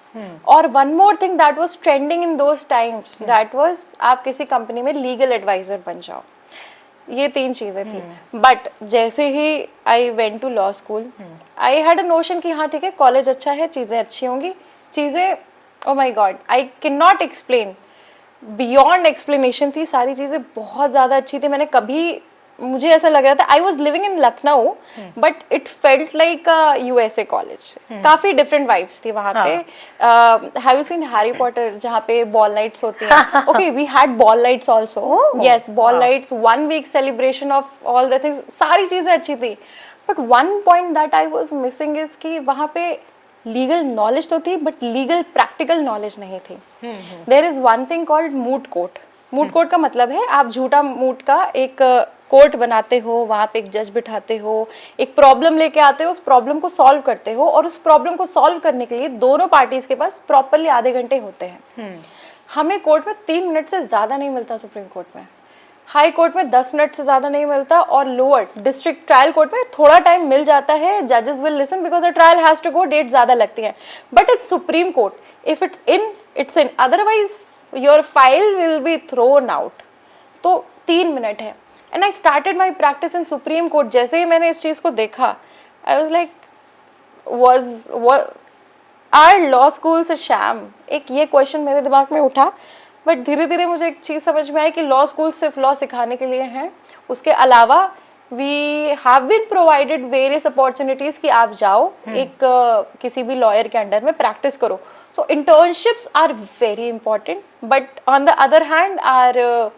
और one more thing that was trending in those times, that was आप किसी कंपनी में लीगल एडवाइजर बन जाओ। ये तीन चीज़ें थी। बट जैसे ही I went to law school, I had a notion कि हाँ ठीक है, कॉलेज अच्छा है, चीज़ें अच्छी होंगी, चीज़ें oh my God I can not explain, beyond explanation थी। सारी चीज़ें बहुत ज़्यादा अच्छी थी। मैंने कभी, मुझे ऐसा लग रहा था I was living in Lucknow, but it felt like USA college. काफ़ी डिफरेंट वाइब्स थी वहाँ पे। Have you seen Harry Potter, जहाँ पे बॉल नाइट्स होती हैं? Okay, we had ball nights also. Yes, ball nights, 1 week celebration of all the things, सारी चीज़ें अच्छी थी। But one point that I was missing is कि वहाँ पे लीगल नॉलेज तो थी, बट लीगल प्रैक्टिकल नॉलेज नहीं थी। There is one thing called moot court. Moot court का मतलब है आप झूठा मूट का एक कोर्ट बनाते हो, वहाँ पे एक जज बिठाते हो, एक प्रॉब्लम लेके आते हो, उस प्रॉब्लम को सॉल्व करते हो, और उस प्रॉब्लम को सॉल्व करने के लिए दोनों पार्टीज के पास प्रॉपरली आधे घंटे होते हैं। हमें कोर्ट में 3 मिनट से ज़्यादा नहीं मिलता, सुप्रीम कोर्ट में, हाई कोर्ट में 10 मिनट से ज़्यादा नहीं मिलता, और लोअर डिस्ट्रिक्ट ट्रायल कोर्ट में थोड़ा टाइम मिल जाता है। जजेस will listen because a trial has to go, date ज़्यादा लगती है। But it's supreme court, if it's in, otherwise your file will be thrown out. तो 3 मिनट है। And I started my practice in supreme court. जैसे ही मैंने इस चीज़ को देखा, I was like are law schools a sham? एक ये क्वेश्चन मेरे दिमाग में उठा। बट धीरे धीरे मुझे एक चीज़ समझ में आई कि लॉ स्कूल सिर्फ लॉ सिखाने के लिए हैं, उसके अलावा we have been provided various opportunities कि आप जाओ एक किसी भी लॉयर के अंडर में प्रैक्टिस करो. So internships are very important, but on the other hand are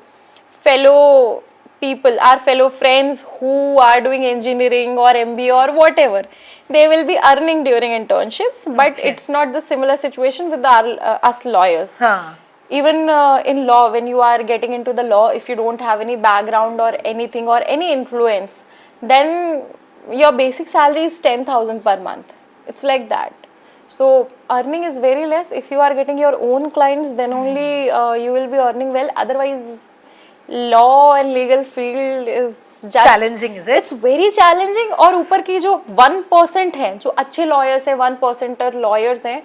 fellow people, our fellow friends who are doing engineering or MBA or whatever, they will be earning during internships, but Okay. it's not the similar situation with our us lawyers. हाँ. Even in law, when you are getting into the law, if you don't have any background or anything or any influence, then your basic salary is 10,000 per month. It's like that. So earning is very less. If you are getting your own clients, then only you will be earning well. Otherwise, law and legal field is just Challenging, is it? It's very challenging. और ऊपर की जो 1% है, जो अच्छे lawyers हैं, 1%er lawyers हैं,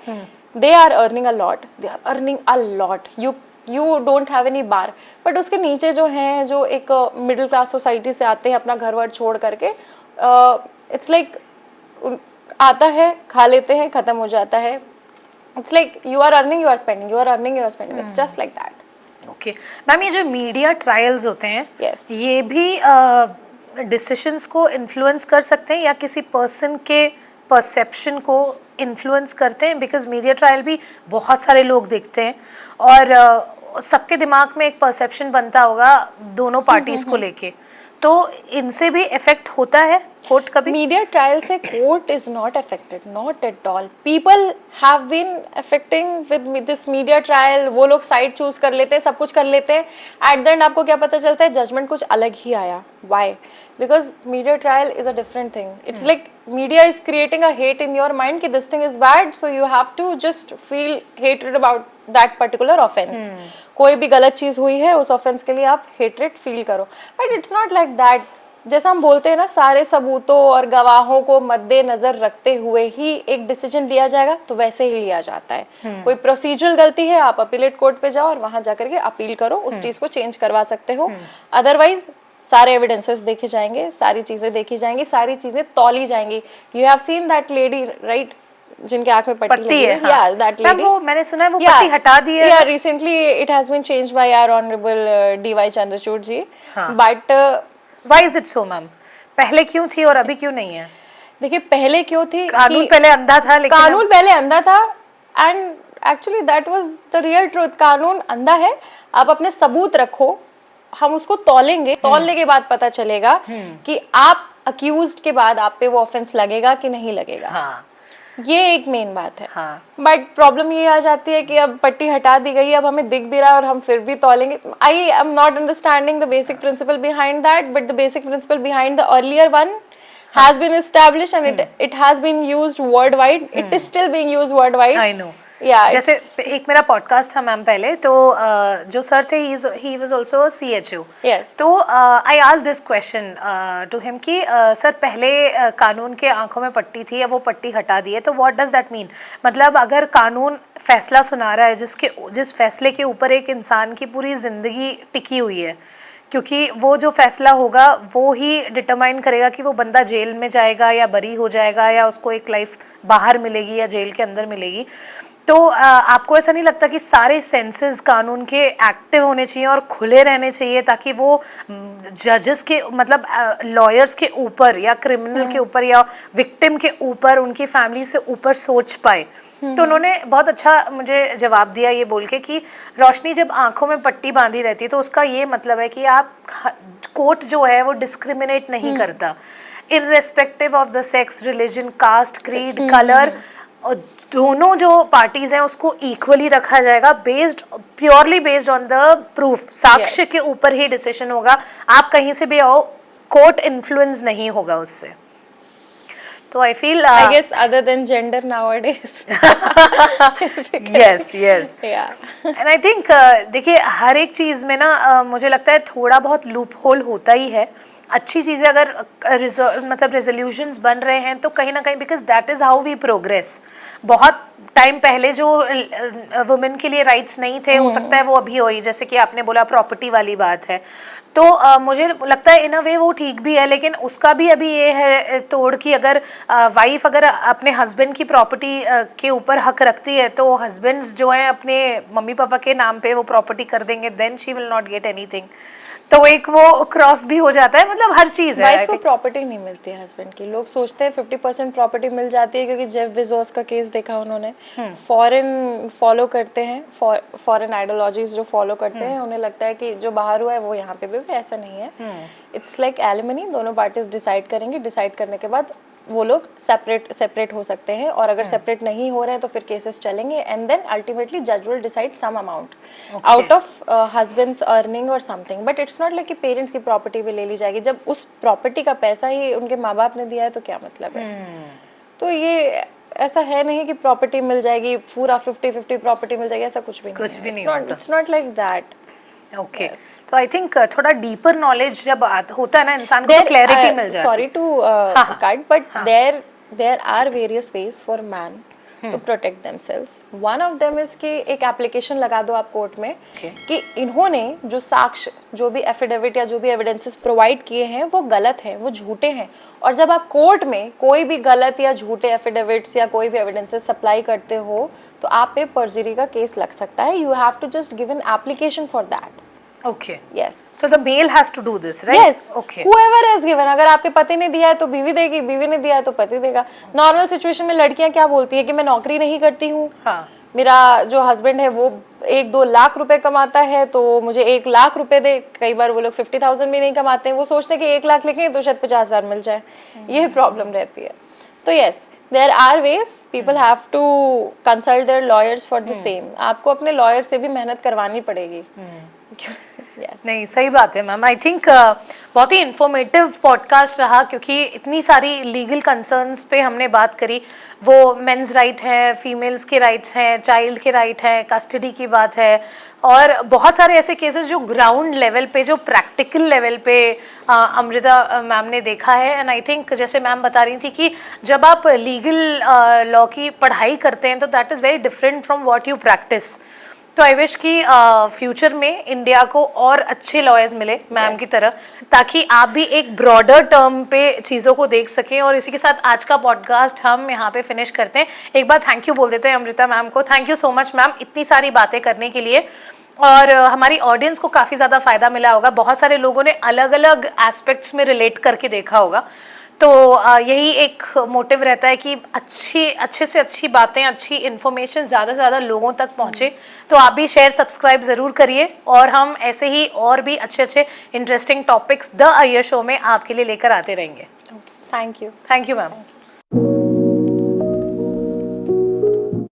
they are earning a lot. They are earning a lot. You don't have any bar. But उसके नीचे जो हैं, जो एक middle class society से आते हैं अपना घर वर छोड़ करके, it's like आता है, खा लेते हैं, खत्म हो जाता है. It's like you are earning, you are spending, you are earning, you are spending. It's just like that. Okay ma'am, ये जो मीडिया ट्रायल्स होते हैं, Yes. ये भी डिसीशंस को इन्फ्लुएंस कर सकते हैं या किसी पर्सन के परसेप्शन को इन्फ्लुएंस करते हैं? बिकॉज मीडिया ट्रायल भी बहुत सारे लोग देखते हैं और सबके दिमाग में एक परसेप्शन बनता होगा दोनों पार्टीज को लेके, तो इनसे भी इफेक्ट होता है कोर्ट कभी? मीडिया ट्रायल से court is not affected, not at all. People have been affecting with this media trial. वो लोग साइड चूज कर लेते हैं, सब कुछ कर लेते हैं, एट द एंड आपको क्या पता चलता है? जजमेंट कुछ अलग ही आया. Why? Because media trial is a different thing. It's like media is creating a hate in your mind कि this thing is bad, so you have to just feel hated about that particular offence. कोई भी गलत चीज हुई है, उस ऑफेंस के लिए आप हेट्रेड फील करो. But it's not like that. जैसा हम बोलते हैं ना, सारे सबूतों और गवाहों को मद्देनजर रखते हुए ही एक डिसीजन लिया जाएगा, तो वैसे ही लिया जाता है. कोई प्रोसीजरल गलती है, आप अपीलेट कोर्ट पे जाओ और वहां जाकर के अपील करो, उस चीज को चेंज करवा सकते हो. अदरवाइज सारे एविडेंसेस देखे जाएंगे, सारी चीजें देखी जाएंगी, सारी चीजें तौली जाएंगी. You have seen that lady, right, जिनके आंख में पट्टी लगी है? हाँ. दैट लेडी, वो मैंने सुना है वो पट्टी हटा दी है. या recently it has been changed by our honourable DY Chandrachud ji. But why is it so ma'am? पहले क्यों थी और अभी क्यों नहीं है? देखिए, पहले क्यों थी? कानून पहले अंधा था, लेकिन कानून पहले अंधा था, and actually that was the real truth. कानून अंधा है, आप अपने सबूत रखो, हम उसको तौलेंगे, तौलने के बाद पता चलेगा कि आप अक्यूज्ड के बाद आप पे वो ऑफेंस लगेगा कि नहीं लगेगा. हाँ. ये एक मेन बात है. हाँ. बट प्रॉब्लम ये आ जाती है कि अब पट्टी हटा दी गई, अब हमें दिख भी रहा है और हम फिर भी तौलेंगे. I am not understanding the basic principle behind that, but the basic principle behind the earlier one has been established and it has been used worldwide. It is still being used worldwide. I know. Yeah, जैसे एक मेरा पॉडकास्ट था मैम पहले, तो जो सर थे, he was also a CHO. Yes. तो I asked this question to him कि सर पहले कानून के आंखों में पट्टी थी, अब वो पट्टी हटा दी है, तो what does that mean? मतलब अगर कानून फैसला सुना रहा है जिस फैसले के ऊपर एक इंसान की पूरी ज़िंदगी टिकी हुई है, क्योंकि वो जो फैसला होगा वो ही डिटरमाइन करेगा कि वो बंदा जेल में जाएगा या बरी हो जाएगा या उसको एक लाइफ बाहर मिलेगी या जेल के अंदर मिलेगी. तो आपको ऐसा नहीं लगता कि सारे सेंसेस कानून के एक्टिव होने चाहिए और खुले रहने चाहिए, ताकि वो जजेस के, मतलब लॉयर्स के ऊपर या क्रिमिनल के ऊपर या विक्टिम के ऊपर, उनकी फैमिली से ऊपर सोच पाए? तो उन्होंने बहुत अच्छा मुझे जवाब दिया ये बोल के कि रोशनी, जब आंखों में पट्टी बांधी रहती है तो उसका ये मतलब है कि आप, कोर्ट जो है वो डिस्क्रिमिनेट नहीं करता, irrespective of the sex, religion, caste, creed, colour, और दोनों जो पार्टीज हैं उसको इक्वली रखा जाएगा, purely based on the proof, साक्ष्य के ऊपर ही डिसीजन होगा. आप कहीं से भी आओ, कोर्ट इन्फ्लुएंस नहीं होगा उससे. तो I feel, I guess other than gender nowadays. yes. Yeah. And I think देखिए, हर एक चीज़ में ना मुझे लगता है थोड़ा बहुत लूप होल होता ही है. अच्छी चीज़ें अगर मतलब रेजोल्यूशंस बन रहे हैं तो कहीं ना कहीं, because that is how we progress. बहुत टाइम पहले जो वुमेन के लिए राइट्स नहीं थे, हो सकता है वो अभी हो ही, जैसे कि आपने बोला प्रॉपर्टी वाली बात है, तो मुझे लगता है इन अ वे वो ठीक भी है, लेकिन उसका भी अभी ये है तोड़ कि अगर वाइफ अगर अपने हस्बैंड की प्रॉपर्टी के ऊपर हक रखती है तो हस्बैंड्स जो हैं अपने मम्मी पापा के नाम पे वो प्रॉपर्टी कर देंगे, then she will not get anything. तो एक वो क्रॉस भी हो जाता है, मतलब हर चीज़ है। वाइफ को प्रॉपर्टी नहीं मिलती है हस्बैंड की। लोग सोचते हैं 50% प्रॉपर्टी मिल जाती है, क्योंकि जेफ बेजोस का केस देखा उन्होंने। फॉरेन फॉलो करते हैं, फॉरेन आइडियोलॉजीज जो फॉलो करते हैं, उन्हें लगता है कि जो बाहर हुआ है वो यहाँ पे भी होगा। ऐसा नहीं है। इट्स लाइक एलिमनी, दोनों पार्टीज डिसाइड करेंगे, डिसाइड करने के बाद वो लोग सेपरेट हो सकते हैं, और अगर सेपरेट नहीं हो रहे हैं तो फिर केसेस चलेंगे, एंड देन अल्टीमेटली जज will decide some amount out of husband's earning और something. But it's not like कि पेरेंट्स की प्रॉपर्टी भी ले ली जाएगी। जब उस प्रॉपर्टी का पैसा ही उनके माँ बाप ने दिया है तो क्या मतलब है। तो ये ऐसा है नहीं कि प्रॉपर्टी मिल जाएगी, पूरा 50-50 प्रॉपर्टी मिल जाएगी, ऐसा कुछ भी नहीं है। It's not like that. Okay, तो आई थिंक थोड़ा डीपर नॉलेज जब होता है ना इंसान को, तो क्लैरिटी मिल जाती है। Sorry to cut, but there are various ways for man to protect themselves. One of them is कि एक एप्लीकेशन लगा दो आप कोर्ट में कि इन्होंने जो साक्ष्य, जो भी एफिडेविट या जो भी एविडेंसेस प्रोवाइड किए हैं वो गलत हैं, वो झूठे हैं। और जब आप कोर्ट में कोई भी गलत या झूठे एफिडेविट्स या कोई भी एविडेंसेस सप्लाई करते हो तो आप पे परजरी का केस लग सकता है। You have to just give an application for that. Okay. Yes. So the male has to do this, right? Yes. Okay. Whoever has given, अगर आपके पति ने दिया है तो बीवी देगी, बीवी ने दिया है तो पति देगा। नॉर्मल सिचुएशन में लड़कियां क्या बोलती है कि मैं नौकरी नहीं करती हूँ, मेरा जो हस्बैंड है वो 1-2 लाख रुपए कमाता है तो मुझे 1 लाख रुपए दे। कई बार वो लोग 50,000 भी नहीं कमाते हैं, वो सोचते हैं कि 1 लाख लिखें तो शायद 50,000 मिल जाए। ये प्रॉब्लम रहती है। तो yes, there are ways, people have to consult their lawyers for the same. आपको अपने लॉयर से भी मेहनत करवानी पड़ेगी। Yes. नहीं, सही बात है मैम। आई थिंक बहुत ही इंफॉर्मेटिव पॉडकास्ट रहा, क्योंकि इतनी सारी लीगल कंसर्न्स पे हमने बात करी। वो मेंस राइट है, फीमेल्स के राइट्स हैं, चाइल्ड के राइट है, कस्टडी की बात है, और बहुत सारे ऐसे केसेस जो ग्राउंड लेवल पे, जो प्रैक्टिकल लेवल पे अमृता मैम ने देखा है। एंड आई थिंक जैसे मैम बता रही थी कि जब आप लीगल लॉ की पढ़ाई करते हैं तो that is very different from what you practice. तो आई विश कि फ्यूचर में इंडिया को और अच्छे लॉयर्स मिले मैम की तरह, ताकि आप भी एक ब्रॉडर टर्म पे चीज़ों को देख सकें। और इसी के साथ आज का पॉडकास्ट हम यहाँ पे फिनिश करते हैं। एक बार थैंक यू बोल देते हैं अमृता मैम को। Thank you so much ma'am, इतनी सारी बातें करने के लिए। और हमारी ऑडियंस को काफ़ी ज़्यादा फ़ायदा मिला होगा। बहुत सारे लोगों ने अलग अलग एस्पेक्ट्स में रिलेट करके देखा होगा। तो यही एक मोटिव रहता है कि अच्छे से अच्छी बातें, अच्छी इन्फॉर्मेशन ज़्यादा से ज़्यादा लोगों तक पहुँचे। तो आप भी शेयर सब्सक्राइब ज़रूर करिए, और हम ऐसे ही और भी अच्छे interesting topics the Iyer show में आपके लिए लेकर आते रहेंगे। Thank you ma'am.